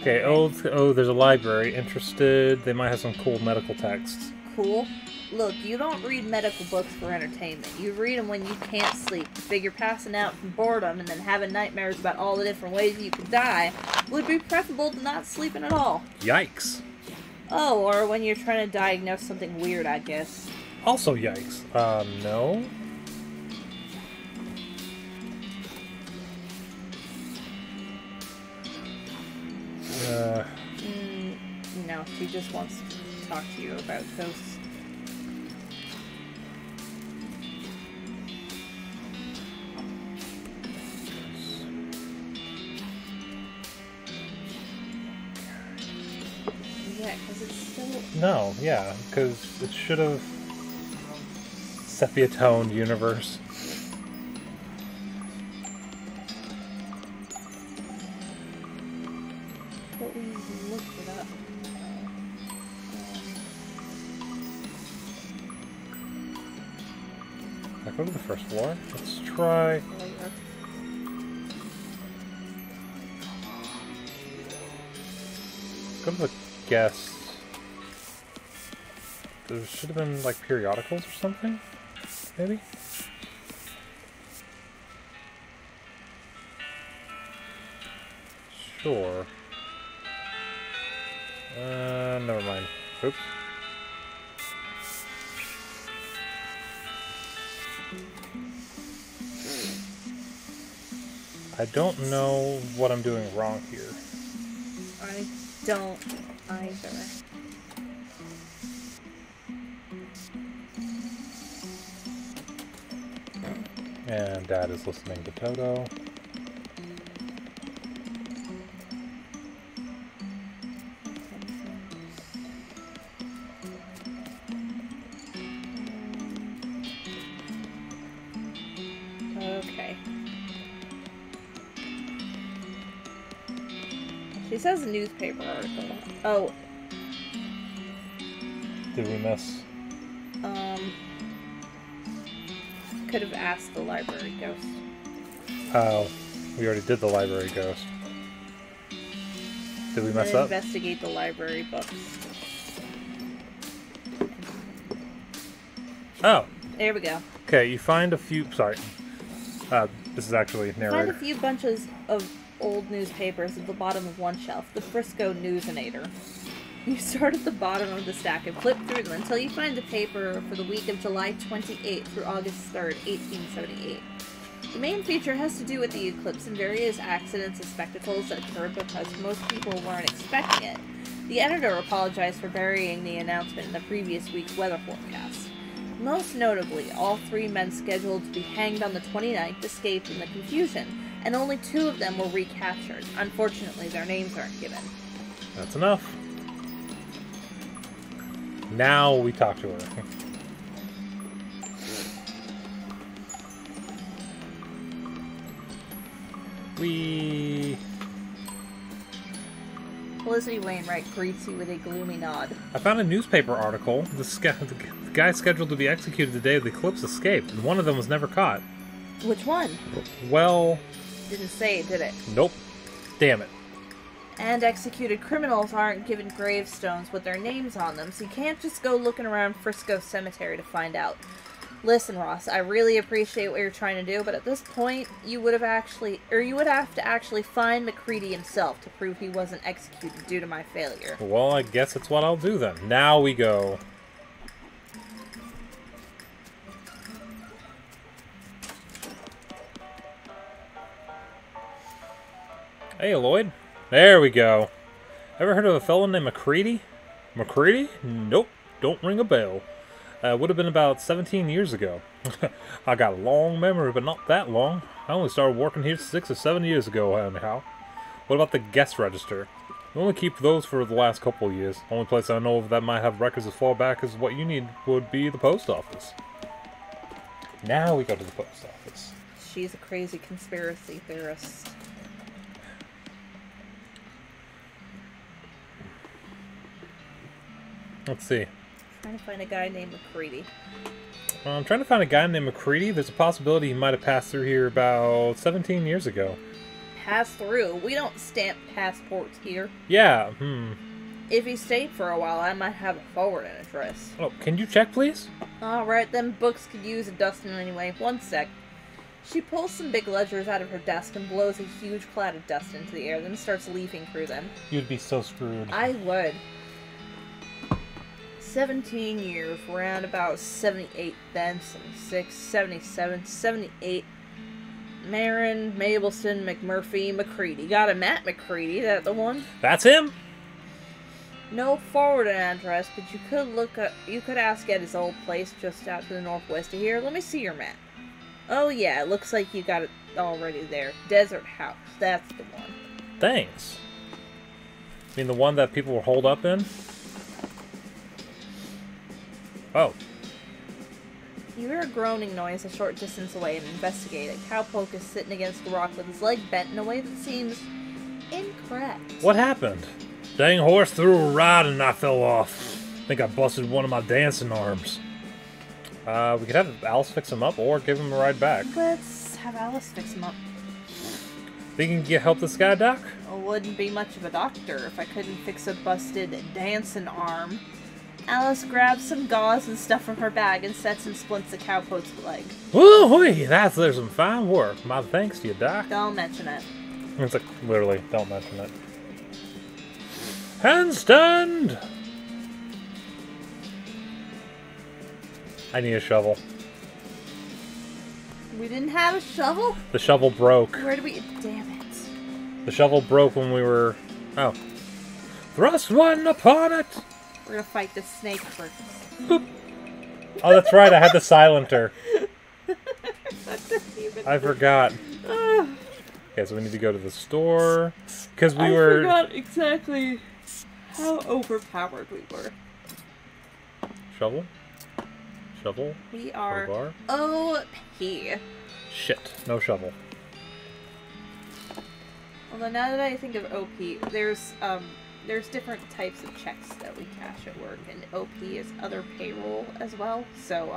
Okay, oh, there's a library. Interested. They might have some cool medical texts. Cool. Look, you don't read medical books for entertainment. You read them when you can't sleep. You figure passing out from boredom and then having nightmares about all the different ways you could die would be preferable to not sleeping at all. Yikes. Oh, or when you're trying to diagnose something weird, I guess. Also yikes. No? No, she just wants to talk to you about ghosts. Yeah, because it's still... No, yeah, because it should have... sepia-toned universe. But we looked it up. Can I go to the first floor? Let's try... Later. Go to the guest. There should have been, like, periodicals or something? Maybe? Sure. Never mind. Oops. I don't know what I'm doing wrong here. I don't either. And Dad is listening to Toto. Okay. She says a newspaper article. Oh. Did we miss? Could have asked the library ghost. Oh, we already did the library ghost. Did we mess up? Investigate the library books. Oh. There we go. Okay, you find a few... Sorry. This is actually narrator. Find a few bunches of old newspapers at the bottom of one shelf. The Frisco Newsinator. You start at the bottom of the stack and flip through them until you find the paper for the week of July 28th through August 3rd, 1878. The main feature has to do with the eclipse and various accidents and spectacles that occurred because most people weren't expecting it. The editor apologized for burying the announcement in the previous week's weather forecast. Most notably, all 3 men scheduled to be hanged on the 29th escaped in the confusion, and only 2 of them were recaptured. Unfortunately, their names aren't given. That's enough. Now we talk to her. Felicity Wainwright greets you with a gloomy nod. I found a newspaper article. The guy scheduled to be executed the day of the eclipse escaped, and one of them was never caught. Which one? Well... Didn't say, did it? Nope. Damn it. And executed criminals aren't given gravestones with their names on them, so you can't just go looking around Frisco Cemetery to find out. Listen, Ross, I really appreciate what you're trying to do, but at this point, you would have to actually find McCready himself to prove he wasn't executed due to my failure. Well, I guess that's what I'll do then. Now we go. Hey, Lloyd. There we go. Ever heard of a fellow named McCready? McCready? Nope. Don't ring a bell. Would have been about 17 years ago. I got a long memory, but not that long. I only started working here 6 or 7 years ago, anyhow. What about the guest register? We only keep those for the last couple of years. Only place I know of that might have records as far back as what you need would be the post office. Now we go to the post office. She's a crazy conspiracy theorist. Let's see. Trying to find a guy named McCready. I'm trying to find a guy named McCready. There's a possibility he might have passed through here about 17 years ago. Pass through? We don't stamp passports here. Yeah, If he stayed for a while, I might have a forwarding address. Oh, can you check, please? Alright, them books could use a dusting anyway. One sec. She pulls some big ledgers out of her desk and blows a huge cloud of dust into the air, then starts leafing through them. You'd be so screwed. I would. 17 years, around about 78 then, 76, 77, 78. Marin, Mabelson, McMurphy, McCready. Got a Matt McCready, that the one? That's him? No forwarding address, but you could ask at his old place just out to the northwest of here. Let me see your map. Oh yeah, it looks like you got it already there. Desert House, that's the one. Thanks. You mean the one that people were holed up in? Oh. You hear a groaning noise a short distance away and investigate it. Cowpoke is sitting against the rock with his leg bent in a way that seems incorrect. What happened? Dang horse threw a ride and I fell off. Think I busted one of my dancing arms. We could have Alice fix him up or give him a ride back. Let's have Alice fix him up. Think you can get help this guy, Doc? I wouldn't be much of a doctor if I couldn't fix a busted dancing arm. Alice grabs some gauze and stuff from her bag and sets and splints the cowpoke's leg. Woo-wee! There's some fine work. My thanks to you, Doc. Don't mention it. It's like, literally, don't mention it. Handstand! I need a shovel. We didn't have a shovel? The shovel broke. Where do we... Damn it. The shovel broke when we were... Oh. Thrust one upon it! We're gonna fight this snake first. Boop. Oh, that's right. I had the silencer. I forgot. Okay, so we need to go to the store. Because we were... I forgot exactly how overpowered we were. Shovel? Shovel? We are Crowbar? OP. Shit. No shovel. Although now that I think of OP, there's different types of checks that we cash at work, and OP is other payroll as well. So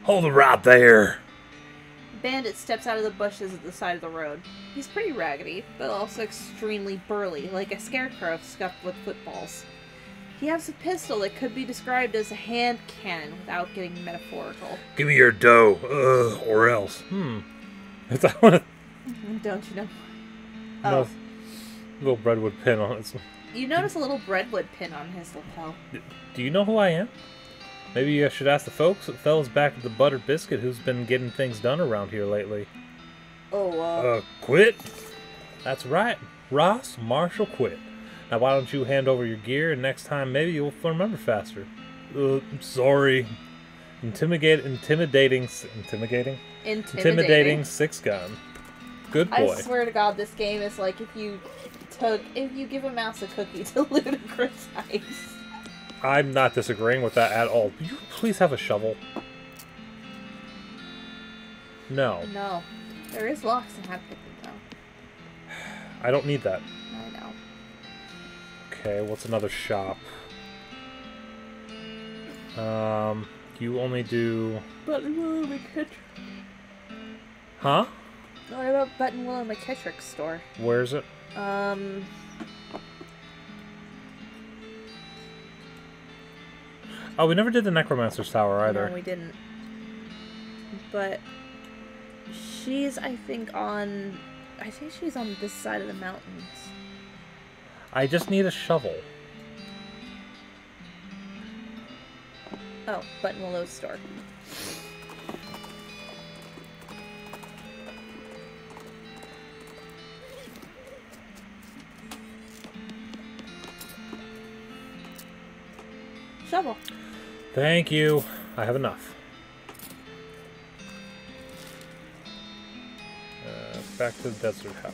hold it right there. Bandit steps out of the bushes at the side of the road. He's pretty raggedy, but also extremely burly, like a scarecrow stuffed with footballs. He has a pistol that could be described as a hand cannon without getting metaphorical. Give me your dough, or else. Is that one? Don't you know? No, little breadwood pin on it. You notice a little breadwood pin on his lapel. Do you know who I am? Maybe you should ask the fellas back at the Buttered Biscuit who's been getting things done around here lately. Quit? That's right. Ross Marshall quit. Now why don't you hand over your gear, and next time maybe you'll remember faster. Sorry. Intimidating 6-gun. Good boy. I swear to God, this game is like if you give a mouse a cookie to ludicrous heights. I'm not disagreeing with that at all. Will you please have a shovel? No. No. There is locks and have picked them though. I don't need that. I know. Okay, what's another shop? You only do... Buttonwillow McKittrick. Huh? What about Buttonwillow McKittrick's store? Where's it? Oh, we never did the Necromancer's Tower either. No, we didn't. But she's, I think she's on this side of the mountains. I just need a shovel. Oh, Buttonwillow's store. Shovel. Thank you. I have enough. Back to the desert house.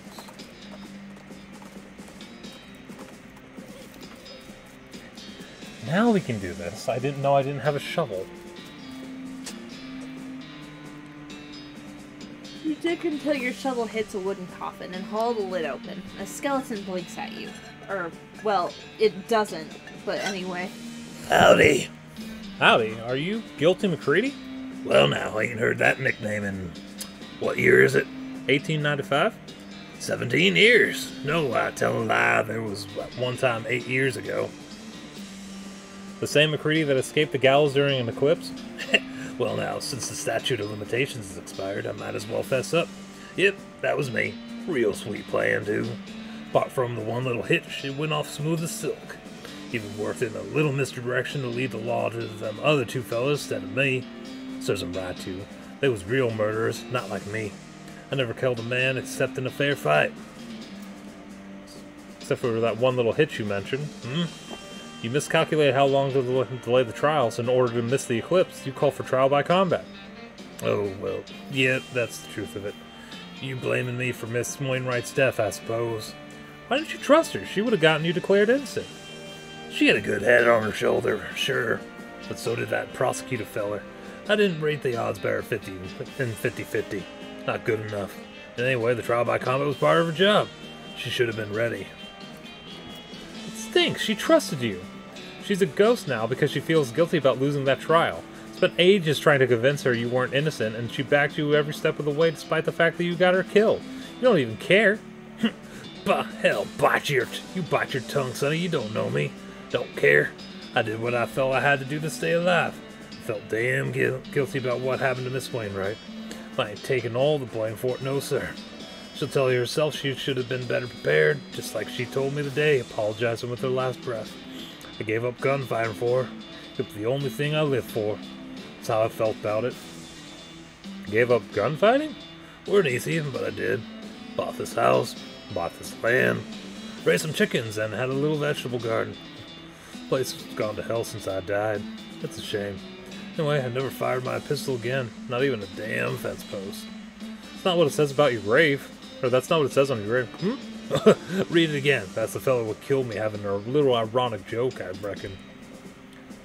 Now we can do this. I didn't know I didn't have a shovel. You dig until your shovel hits a wooden coffin and haul the lid open. A skeleton blinks at you. Or, well, it doesn't, but anyway. Howdy. Howdy, are you Guilty McCready? Well now, I ain't heard that nickname in... What year is it? 1895? 17 years. No, I tell a lie, there was one time 8 years ago. The same McCready that escaped the gallows during an eclipse? Well now, since the statute of limitations has expired, I might as well fess up. Yep, that was me. Real sweet plan, too. Apart from the one little hitch, it went off smooth as silk. Even worked in a little misdirection to lead the law to them other two fellas instead of me. Serves them right, too. They was real murderers, not like me. I never killed a man except in a fair fight. Except for that one little hitch you mentioned. You miscalculated how long to delay the trials. In order to miss the eclipse, you call for trial by combat. Oh, well, yeah, that's the truth of it. You blaming me for Miss Wainwright's death, I suppose. Why didn't you trust her? She would have gotten you declared innocent. She had a good head on her shoulder, sure. But so did that prosecutor feller. I didn't rate the odds better 50-50. Not good enough. And anyway, the trial by combat was part of her job. She should have been ready. It stinks. She trusted you. She's a ghost now because she feels guilty about losing that trial. Spent ages trying to convince her you weren't innocent, and she backed you every step of the way despite the fact that you got her killed. You don't even care. Bah, hell, you bite your tongue, sonny. You don't know me. Don't care. I did what I felt I had to do to stay alive. I felt damn guilty about what happened to Miss Wainwright. I ain't taking all the blame for it, no sir. She'll tell you herself she should have been better prepared, just like she told me today, apologizing with her last breath. I gave up gunfighting for her. It's the only thing I live for. That's how I felt about it. Gave up gunfighting? Weren't easy, but I did. Bought this house, bought this land, raised some chickens, and had a little vegetable garden. Place has gone to hell since I died. It's a shame. Anyway, I never fired my pistol again. Not even a damn fence post. That's not what it says about your grave. Or that's not what it says on your grave. Read it again. That's the fellow who killed me having a little ironic joke, I reckon.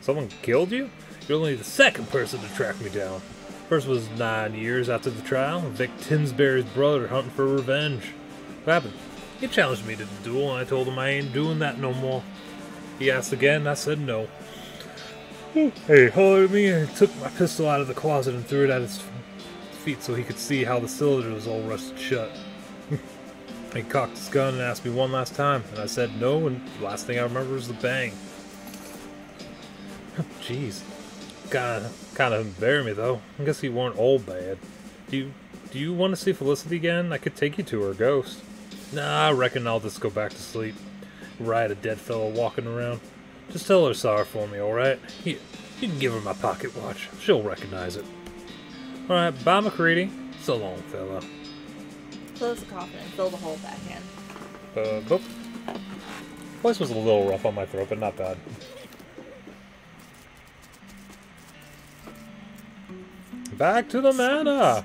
Someone killed you? You're only the second person to track me down. First was 9 years after the trial. Vic Tinsbury's brother hunting for revenge. What happened? He challenged me to the duel, and I told him I ain't doing that no more. He asked again, and I said no. He hollered at me and took my pistol out of the closet and threw it at his feet so he could see how the cylinder was all rusted shut. He cocked his gun and asked me one last time, and I said no, and the last thing I remember was the bang. Jeez. Kinda bury me, though. I guess he weren't all bad. Do you want to see Felicity again? I could take you to her ghost. Nah, I reckon I'll just go back to sleep. Ride a dead fellow walking around. Just tell her sorry for me, alright? Here, you can give her my pocket watch. She'll recognize it. Alright, bye, McCready. So long, fella. Close the coffin and fill the hole back in. Boop. Voice was a little rough on my throat, but not bad. Back to the manor!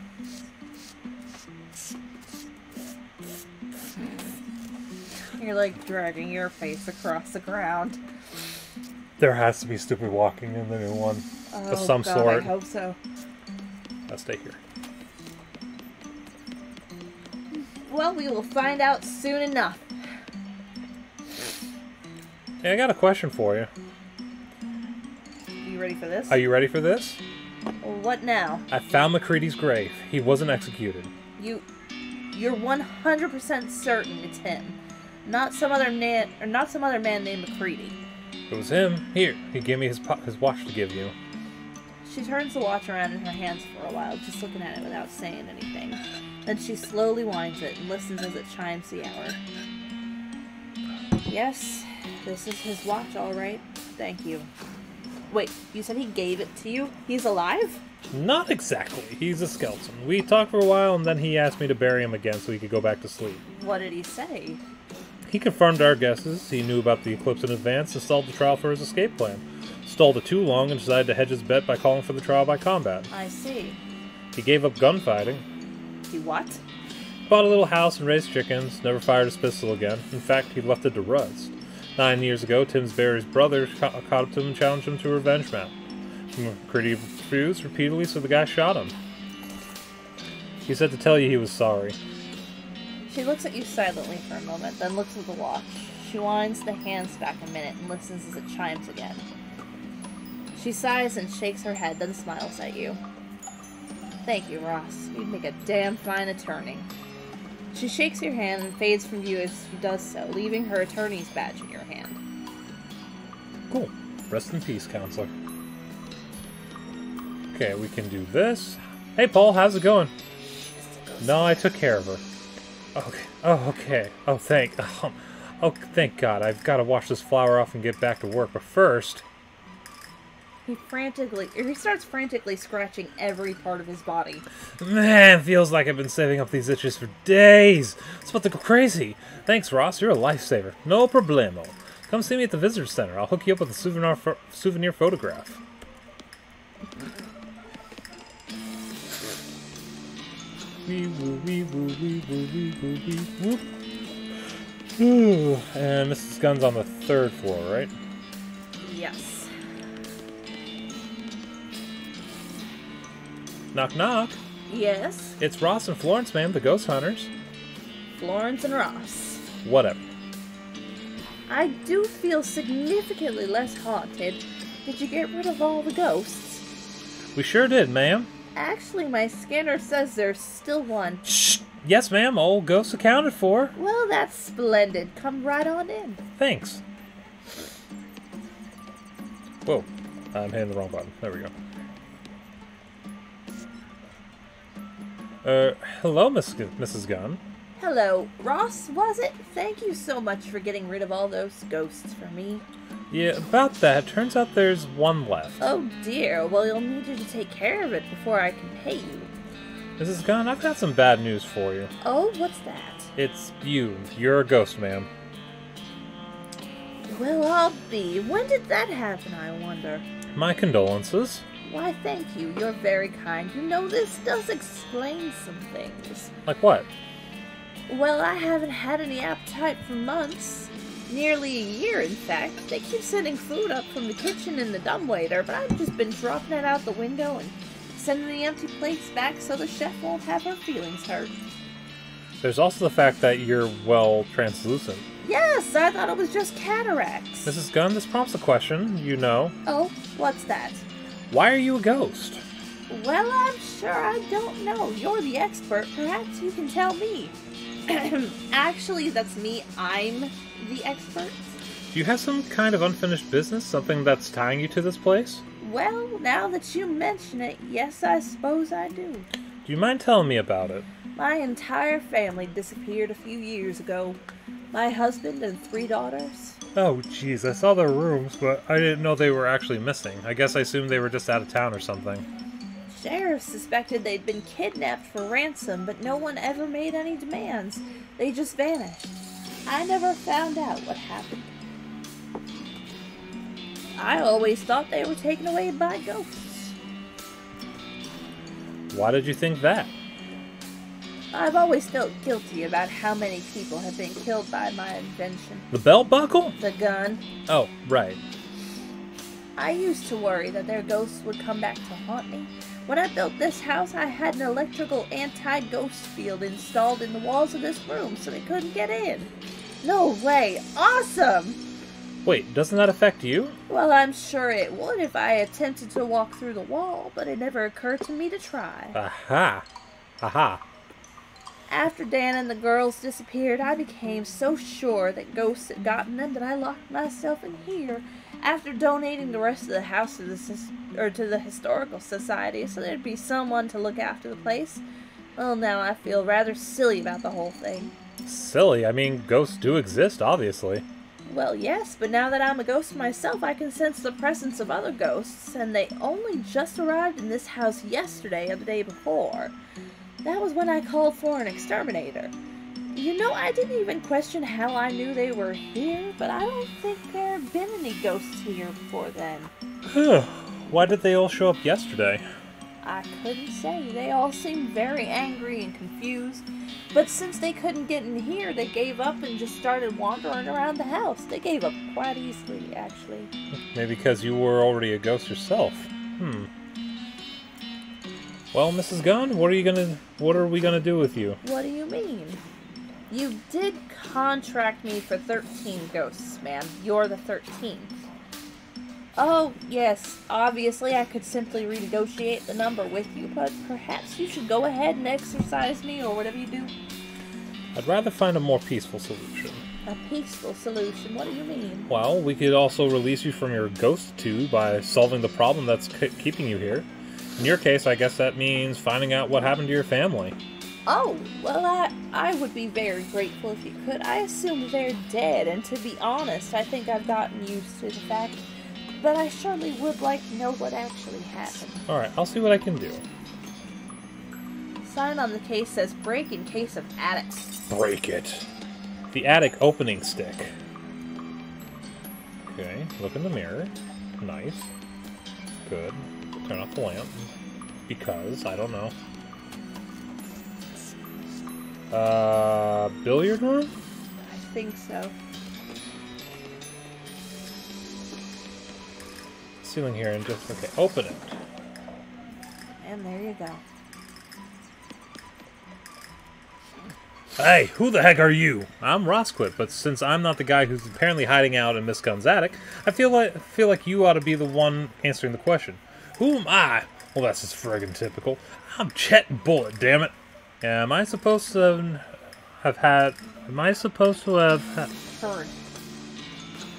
You're like dragging your face across the ground. There has to be stupid walking in the new one. Oh, Of some God, sort. I hope so. I'll stay here. Well, we will find out soon enough. Hey, I got a question for you. You ready for this? Are you ready for this? Well, what now? I found McCready's grave. He wasn't executed. You're 100% certain it's him, not some other man named McCready. It was him. Here, he gave me his watch to give you. She turns the watch around in her hands for a while, just looking at it without saying anything. Then she slowly winds it and listens as it chimes the hour. Yes, this is his watch, all right. Thank you. Wait, you said he gave it to you? He's alive? Not exactly. He's a skeleton. We talked for a while, and then he asked me to bury him again so he could go back to sleep. What did he say? He confirmed our guesses. He knew about the eclipse in advance and stalled the trial for his escape plan. Stalled it too long and decided to hedge his bet by calling for the trial by combat. I see. He gave up gunfighting. He what? Bought a little house and raised chickens. Never fired his pistol again. In fact, he left it to rust. 9 years ago, Tinsbury's brother caught up to him and challenged him to a revenge match. McCready refused repeatedly, so the guy shot him. He said to tell you he was sorry. She looks at you silently for a moment, then looks at the watch. She winds the hands back a minute and listens as it chimes again. She sighs and shakes her head, then smiles at you. Thank you, Ross. You'd make a damn fine attorney. She shakes your hand and fades from view as she does so, leaving her attorney's badge in your hand. Cool. Rest in peace, counselor. Okay, we can do this. Hey, Paul, how's it going? No, I took care of her. Okay. Oh, okay. Oh, thank God. I've got to wash this flower off and get back to work. But first... He starts frantically scratching every part of his body. Man, feels like I've been saving up these itches for days. It's about to go crazy. Thanks, Ross. You're a lifesaver. No problemo. Come see me at the visitor center. I'll hook you up with a souvenir photograph. Wee woo, wee woo, wee woo, wee woo, wee woo. Ooh, and Mrs. Gunn's on the 3rd floor, right? Yes. Knock, knock. Yes? It's Ross and Florence, ma'am, the ghost hunters. Florence and Ross. Whatever. I do feel significantly less haunted. Did you get rid of all the ghosts? We sure did, ma'am. Actually, my scanner says there's still one. Shh! Yes, ma'am, all ghosts accounted for. Well, that's splendid. Come right on in. Thanks. Whoa. I'm hitting the wrong button. There we go. Hello, Mrs. Gunn. Hello, Ross, was it? Thank you so much for getting rid of all those ghosts for me. Yeah, about that. Turns out there's one left. Oh dear, well you'll need you to take care of it before I can pay you. Mrs. Gunn, I've got some bad news for you. Oh, what's that? It's you. You're a ghost, ma'am. Well, I'll be. When did that happen, I wonder? My condolences. Why, thank you. You're very kind. You know, this does explain some things. Like what? Well, I haven't had any appetite for months. Nearly a year, in fact. They keep sending food up from the kitchen in the dumbwaiter, but I've just been dropping it out the window and sending the empty plates back so the chef won't have her feelings hurt. There's also the fact that you're, well, translucent. Yes, I thought it was just cataracts. Mrs. Gunn, this prompts a question, you know. Oh, what's that? Why are you a ghost? Well, I'm sure I don't know. You're the expert. Perhaps you can tell me. Actually, that's me. I'm the expert. Do you have some kind of unfinished business? Something that's tying you to this place? Well, now that you mention it, yes, I suppose I do. Do you mind telling me about it? My entire family disappeared a few years ago. My husband and 3 daughters. Oh, jeez, I saw their rooms, but I didn't know they were actually missing. I guess I assumed they were just out of town or something. Sheriff suspected they'd been kidnapped for ransom, but no one ever made any demands. They just vanished. I never found out what happened. I always thought they were taken away by ghosts. Why did you think that? I've always felt guilty about how many people have been killed by my invention. The belt buckle? The gun. Oh, right. I used to worry that their ghosts would come back to haunt me. When I built this house, I had an electrical anti-ghost field installed in the walls of this room so they couldn't get in. No way! Awesome! Wait, doesn't that affect you? Well, I'm sure it would if I attempted to walk through the wall, but it never occurred to me to try. Aha. Aha. After Dan and the girls disappeared, I became so sure that ghosts had gotten them that I locked myself in here after donating the rest of the house to the Historical Society so there'd be someone to look after the place. Well, now I feel rather silly about the whole thing. Silly? I mean, ghosts do exist, obviously. Well, yes, but now that I'm a ghost myself, I can sense the presence of other ghosts, and they only just arrived in this house yesterday or the day before. That was when I called for an exterminator. You know, I didn't even question how I knew they were here, but I don't think there have been any ghosts here before then. Why did they all show up yesterday? I couldn't say. They all seemed very angry and confused. But since they couldn't get in here, they gave up and just started wandering around the house. They gave up quite easily, actually. Maybe because you were already a ghost yourself. Well, Mrs. Gunn, what are we gonna do with you? What do you mean? You did contract me for 13 ghosts, ma'am. You're the 13th. Oh, yes, obviously I could simply renegotiate the number with you, but perhaps you should go ahead and exorcise me or whatever you do. I'd rather find a more peaceful solution. A peaceful solution? What do you mean? Well, we could also release you from your ghost tube by solving the problem that's keeping you here. In your case, I guess that means finding out what happened to your family. Oh, well, I would be very grateful if you could. I assumed they're dead, and to be honest, I think I've gotten used to the fact. But I surely would like to know what actually happened. Alright, I'll see what I can do. Sign on the case says break in case of attic. Break it. The attic opening stick. Okay, look in the mirror. Nice. Good. Turn off the lamp. Because, I don't know. Billiard room? I think so. Ceiling here and just, okay, open it. And there you go. Hey, who the heck are you? I'm Rosquit, but since I'm not the guy who's apparently hiding out in Miss Gunn's attic, I feel like you ought to be the one answering the question. Who am I? Well, that's just friggin' typical. I'm Chet Bullet, damn it. Am I supposed to have had... Am I supposed to have... Heard.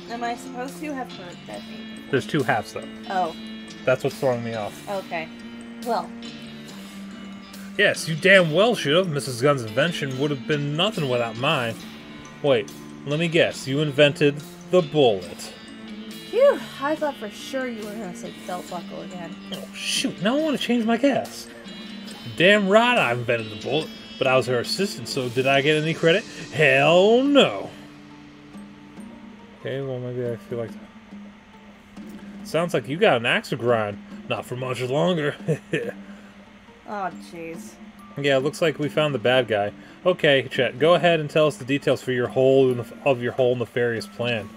Am I supposed to have heard that? There's 2 halves, though. Oh. That's what's throwing me off. Okay. Well. Yes, you damn well should have. Mrs. Gunn's invention would have been nothing without mine. Wait, let me guess. You invented the bullet. Phew, I thought for sure you were gonna say belt buckle again. Oh, shoot, now I want to change my guess. Damn right I invented the bullet, but I was her assistant, so did I get any credit? Hell no. Okay, well, maybe I feel like... Sounds like you got an axe to grind. Not for much longer. Oh, jeez. Yeah, looks like we found the bad guy. Okay, Chet, go ahead and tell us the details for your whole nefarious plan.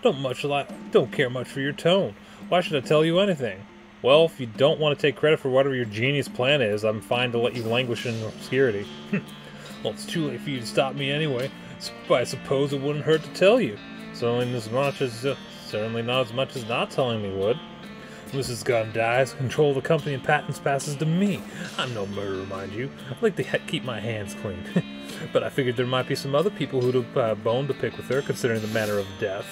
Don't care much for your tone. Why should I tell you anything? Well, if you don't want to take credit for whatever your genius plan is, I'm fine to let you languish in obscurity. Well, it's too late for you to stop me anyway. So I suppose it wouldn't hurt to tell you. Certainly not as much as not telling me would. Mrs. Gunn dies, control of the company and patents passes to me. I'm no murderer, mind you. I like to keep my hands clean. But I figured there might be some other people who'd have a bone to pick with her, considering the manner of death.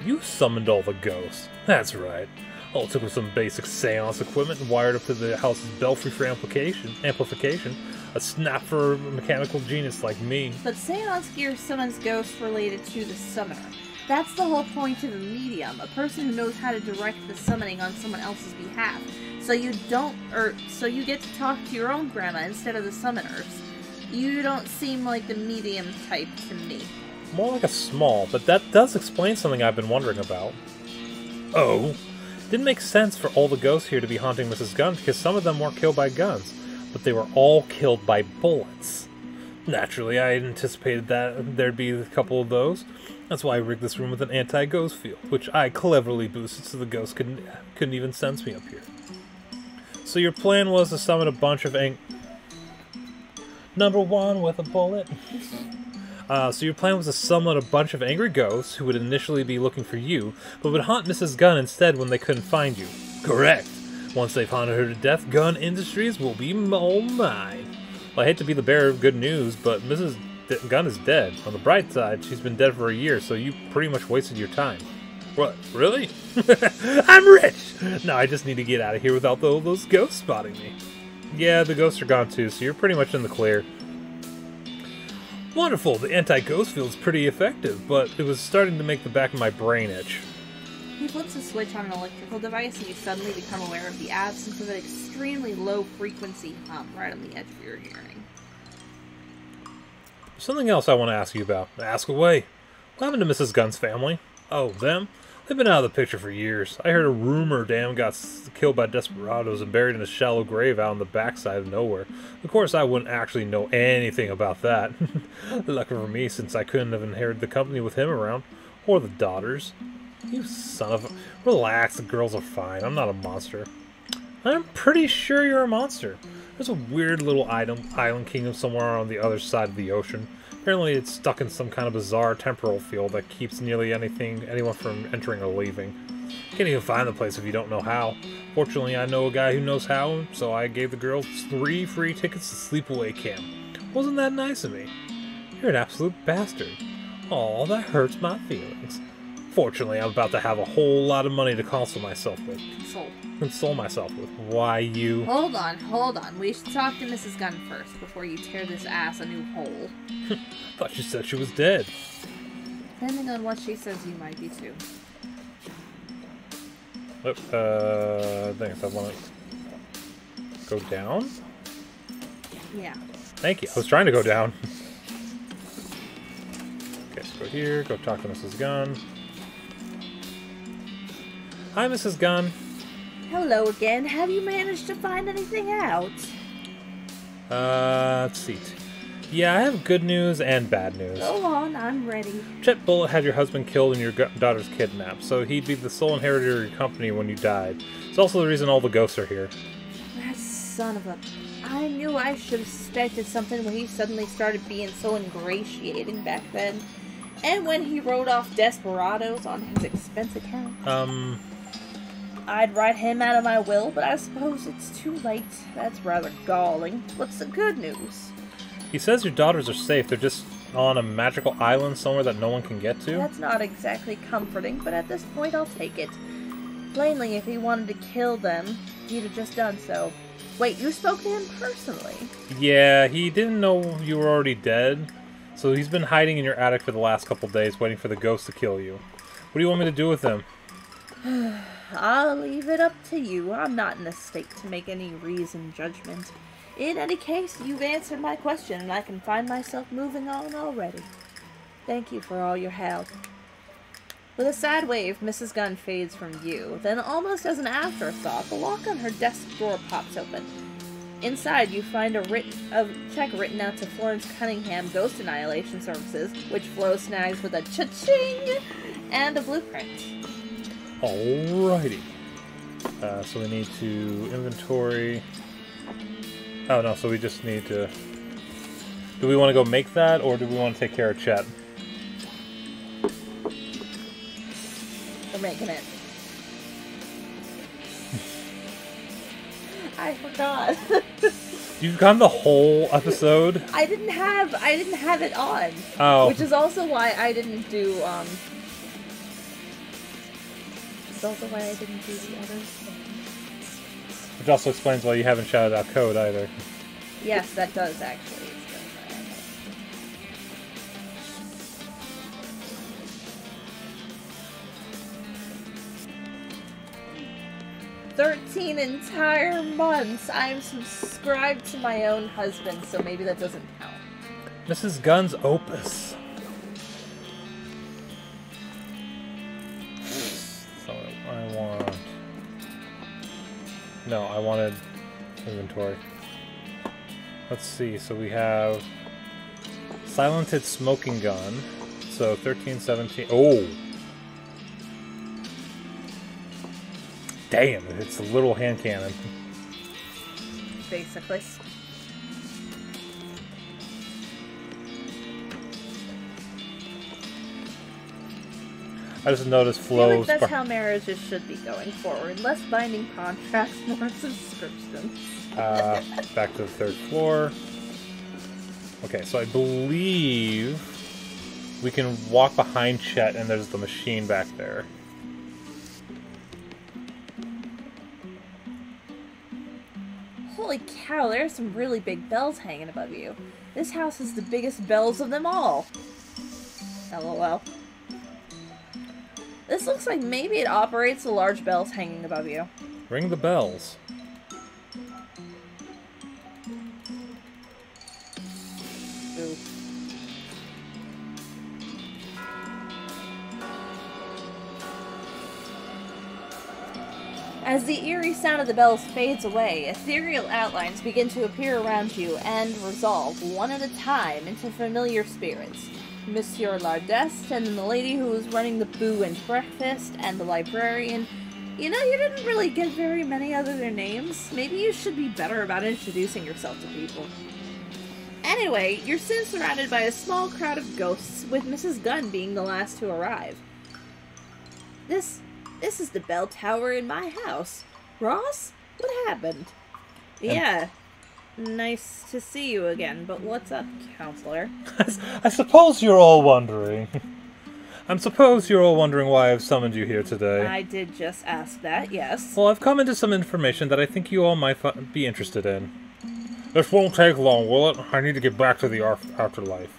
You summoned all the ghosts. That's right. All it took was some basic seance equipment and wired up to the house's belfry for amplification. A snap for a mechanical genius like me. But seance gear summons ghosts related to the summoner. That's the whole point of a medium, a person who knows how to direct the summoning on someone else's behalf. So you get to talk to your own grandma instead of the summoners. You don't seem like the medium type to me. More like a small, but that does explain something I've been wondering about. Oh, didn't make sense for all the ghosts here to be haunting Mrs. Gunn because some of them weren't killed by guns, but they were all killed by bullets. Naturally, I anticipated that there'd be a couple of those. That's why I rigged this room with an anti-ghost field, which I cleverly boosted so the ghosts couldn't even sense me up here. So your plan was to summon a bunch of Number one with a bullet. So your plan was to summon a bunch of angry ghosts who would initially be looking for you, but would haunt Mrs. Gunn instead when they couldn't find you. Correct. Once they've haunted her to death, Gunn Industries will be all mine. Well, I hate to be the bearer of good news, but Mrs. Gunn is dead. On the bright side, she's been dead for a year, so you pretty much wasted your time. What? Really? I'm rich! No, I just need to get out of here without all those ghosts spotting me. Yeah, the ghosts are gone too, so you're pretty much in the clear. Wonderful, the anti-ghost field's pretty effective, but it was starting to make the back of my brain itch. He flips a switch on an electrical device and you suddenly become aware of the absence of an extremely low frequency hum right on the edge of your hearing. Something else I want to ask you about. Ask away. What happened to Mrs. Gunn's family? Oh, them? They've been out of the picture for years. I heard a rumor Dan got killed by desperados and buried in a shallow grave out on the backside of nowhere. Of course, I wouldn't actually know anything about that. Lucky for me, since I couldn't have inherited the company with him around. Or the daughters. You son of a... Relax, the girls are fine. I'm not a monster. I'm pretty sure you're a monster. There's a weird little island kingdom somewhere on the other side of the ocean. Apparently it's stuck in some kind of bizarre temporal field that keeps nearly anyone from entering or leaving. Can't even find the place if you don't know how. Fortunately, I know a guy who knows how, so I gave the girl 3 free tickets to Sleepaway Camp. Wasn't that nice of me? You're an absolute bastard. Aw, that hurts my feelings. Fortunately, I'm about to have a whole lot of money to console myself with. Console myself with. Why, you... Hold on. We should talk to Mrs. Gunn first before you tear this ass a new hole. Thought she said she was dead. Depending on what she says, you might be too. Thanks. I want to go down? Yeah. Thank you. I was trying to go down. Okay, so go here, go talk to Mrs. Gunn. Hi, Mrs. Gunn. Hello again. Have you managed to find anything out? Let's see. Yeah, I have good news and bad news. Go on, I'm ready. Chet Bullitt had your husband killed and your daughter's kidnapped, so he'd be the sole inheritor of your company when you died. It's also the reason all the ghosts are here. That son of a... I knew I should have suspected something when he suddenly started being so ingratiating back then. And when he wrote off desperados on his expense account. I'd write him out of my will, but I suppose it's too late. That's rather galling. What's the good news? He says your daughters are safe. They're just on a magical island somewhere that no one can get to. That's not exactly comforting, but at this point I'll take it. Plainly, if he wanted to kill them, he'd have just done so. Wait, you spoke to him personally? Yeah, he didn't know you were already dead, so he's been hiding in your attic for the last couple days, waiting for the ghost to kill you. What do you want me to do with them? I'll leave it up to you. I'm not in a state to make any reasoned judgment. In any case, you've answered my question, and I can find myself moving on already. Thank you for all your help. With a sad wave, Mrs. Gunn fades from view. Then, almost as an afterthought, the lock on her desk drawer pops open. Inside, you find a check written out to Florence Cunningham Ghost Annihilation Services, which Flo snags with a cha-ching and a blueprint. Alrighty. So we need to inventory. Oh no, so we just need to. Do we want to go make that, or do we want to take care of Chet? We're making it. I forgot. You've gone the whole episode? I didn't have it on. Oh. Which is also why I didn't do It's also why I didn't do the others. Which also explains why you haven't shouted out code either. Yes, that does actually. 13 entire months. I'm subscribed to my own husband, so maybe that doesn't count. Mrs. Gunn's opus. So I want... No, I wanted inventory. Let's see, so we have Silented Smoking Gun. So 13, 17... Oh! Damn, it's a little hand cannon. Basically. I just noticed I feel like flows. that's how marriages should be going forward. Less binding contracts, more subscriptions. Back to the third floor. Okay, so I believe we can walk behind Chet and there's the machine back there. Holy cow, there's some really big bells hanging above you. This house is the biggest bells of them all. LOL. This looks like maybe it operates the large bells hanging above you. Ring the bells. Ooh. As the eerie sound of the bells fades away, ethereal outlines begin to appear around you and resolve, one at a time, into familiar spirits. Monsieur Lardeste, and the lady who was running the Boo and Breakfast, and the librarian. You know, you didn't really get very many other their names. Maybe you should be better about introducing yourself to people. Anyway, you're soon surrounded by a small crowd of ghosts, with Mrs. Gunn being the last to arrive. This is the bell tower in my house. Ross? What happened? Yeah. Nice to see you again, but what's up, counselor? I suppose you're all wondering. I suppose you're all wondering why I've summoned you here today. I did just ask that, yes. Well, I've come into some information that I think you all might be interested in. This won't take long, will it? I need to get back to the afterlife.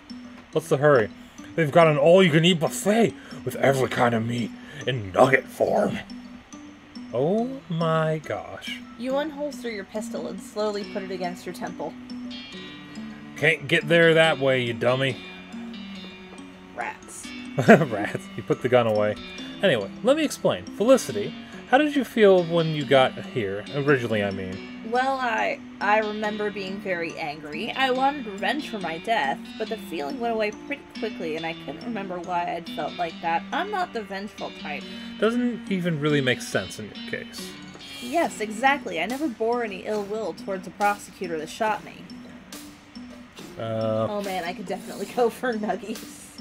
What's the hurry? They've got an all-you-can-eat buffet with every kind of meat in nugget form. Oh my gosh. You unholster your pistol and slowly put it against your temple. Can't get there that way, you dummy. Rats. Rats. You put the gun away. Anyway, let me explain. Felicity, how did you feel when you got here? Originally, I mean. Well, I remember being very angry. I wanted revenge for my death, but the feeling went away pretty quickly, and I couldn't remember why I'd felt like that. I'm not the vengeful type. Doesn't even really make sense in your case. Yes, exactly. I never bore any ill will towards the prosecutor that shot me. Oh man, I could definitely go for nuggies.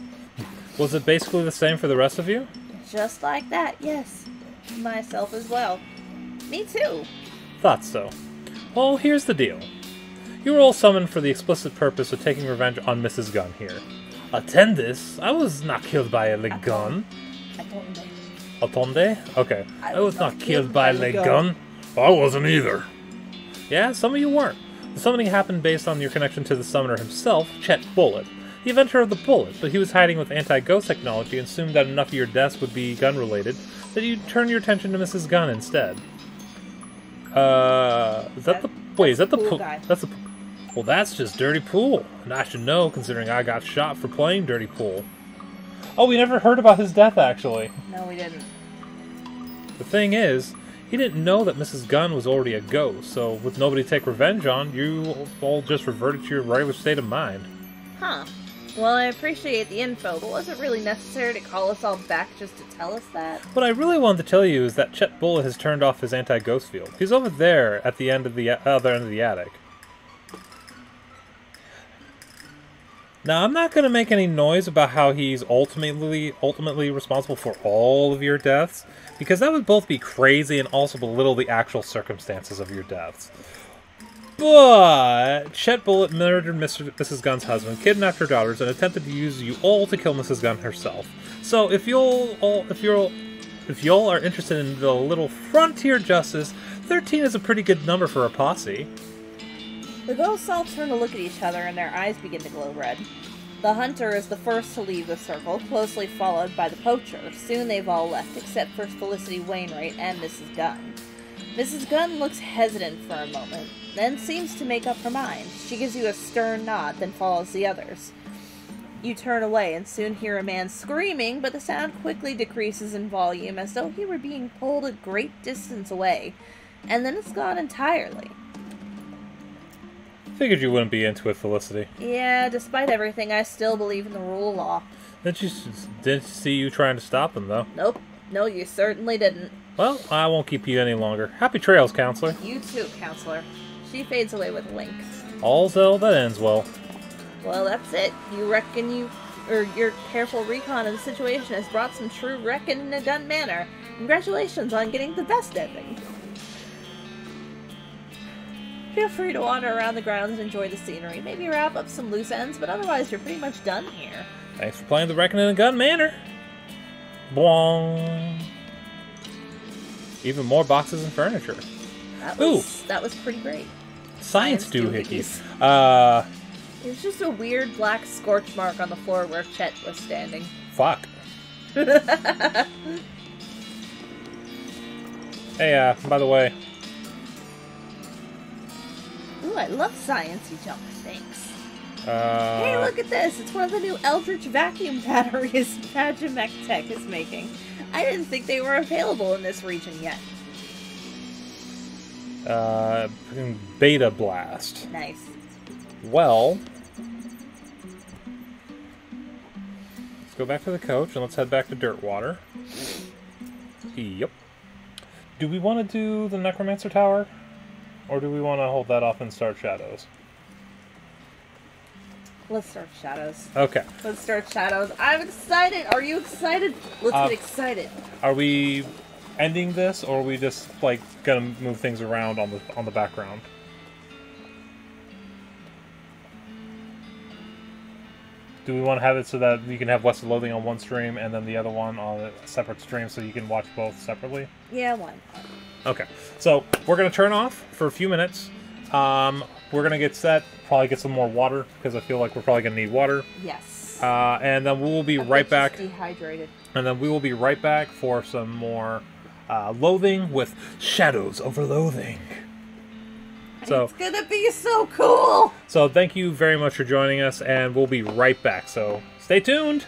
Was it basically the same for the rest of you? Just like that, yes. Myself as well. Me too. Thought so. Well, here's the deal. You were all summoned for the explicit purpose of taking revenge on Mrs. Gunn here. Attend this. I was not killed by a gun. Atonde? Okay. I was not killed by a gun. I wasn't either. Yeah, some of you weren't. The summoning happened based on your connection to the summoner himself, Chet Bullitt. the inventor of the bullet, but he was hiding with anti-ghost technology and assumed that enough of your deaths would be gun-related, that you'd turn your attention to Mrs. Gunn instead. Is that the... Wait, is that the pool? That's the... Well, that's just Dirty Pool, and I should know, considering I got shot for playing Dirty Pool. Oh, we never heard about his death, actually. No, we didn't. The thing is, he didn't know that Mrs. Gunn was already a ghost, so with nobody to take revenge on, you all just reverted to your regular state of mind. Huh. Well, I appreciate the info, but was it really necessary to call us all back just to tell us that? What I really wanted to tell you is that Chet Bullet has turned off his anti-ghost field. He's over there at the end of the other end of the attic. Now, I'm not going to make any noise about how he's ultimately responsible for all of your deaths, because that would both be crazy and also belittle the actual circumstances of your deaths. But Chet Bullet murdered Mrs. Gunn's husband, kidnapped her daughters, and attempted to use you all to kill Mrs. Gunn herself. So if y'all are interested in the little frontier justice, 13 is a pretty good number for a posse. The ghosts all turn to look at each other and their eyes begin to glow red. The hunter is the first to leave the circle, closely followed by the poacher. Soon they've all left, except for Felicity Wainwright and Mrs. Gunn. Mrs. Gunn looks hesitant for a moment, then seems to make up her mind. She gives you a stern nod, then follows the others. You turn away and soon hear a man screaming, but the sound quickly decreases in volume as though he were being pulled a great distance away, and then it's gone entirely. Figured you wouldn't be into it, Felicity. Yeah, despite everything, I still believe in the rule of law. Didn't see you trying to stop him, though. Nope. No, you certainly didn't. Well, I won't keep you any longer. Happy trails, Counselor. You too, Counselor. She fades away with a wink. All's well that ends well. Well, that's it. You reckon your careful recon of the situation has brought some true reckon in a done manner. Congratulations on getting the best ending. Feel free to wander around the grounds and enjoy the scenery. Maybe wrap up some loose ends, but otherwise you're pretty much done here. Thanks for playing the Reckon in a Gun manner. Bwong. Even more boxes and furniture. That was pretty great. Science doohickeys. There's just a weird black scorch mark on the floor where Chet was standing. Fuck. Hey, by the way. Ooh, I love sciencey junk. Thanks. Hey, look at this! It's one of the new Eldritch vacuum batteries Magimech Tech is making. I didn't think they were available in this region yet. Beta Blast. Nice. Well, let's go back to the coach and let's head back to Dirtwater. Yep. Do we want to do the Necromancer Tower? Or do we want to hold that off and start Shadows? Let's start Shadows. Okay. Let's start Shadows. I'm excited! Are you excited? Let's get excited. Are we ending this, or are we just, like, gonna move things around on the background? Do we want to have it so that you can have West of Loathing on one stream and then the other one on a separate stream so you can watch both separately? Yeah, why not? Okay, so we're going to turn off for a few minutes. We're going to get set, probably get some more water, because I feel like we're probably going to need water. Yes. And then we will be right back. Dehydrated. And then we will be right back for some more Loathing with Shadows over Loathing. So, it's gonna be so cool! So thank you very much for joining us, and we'll be right back. So stay tuned!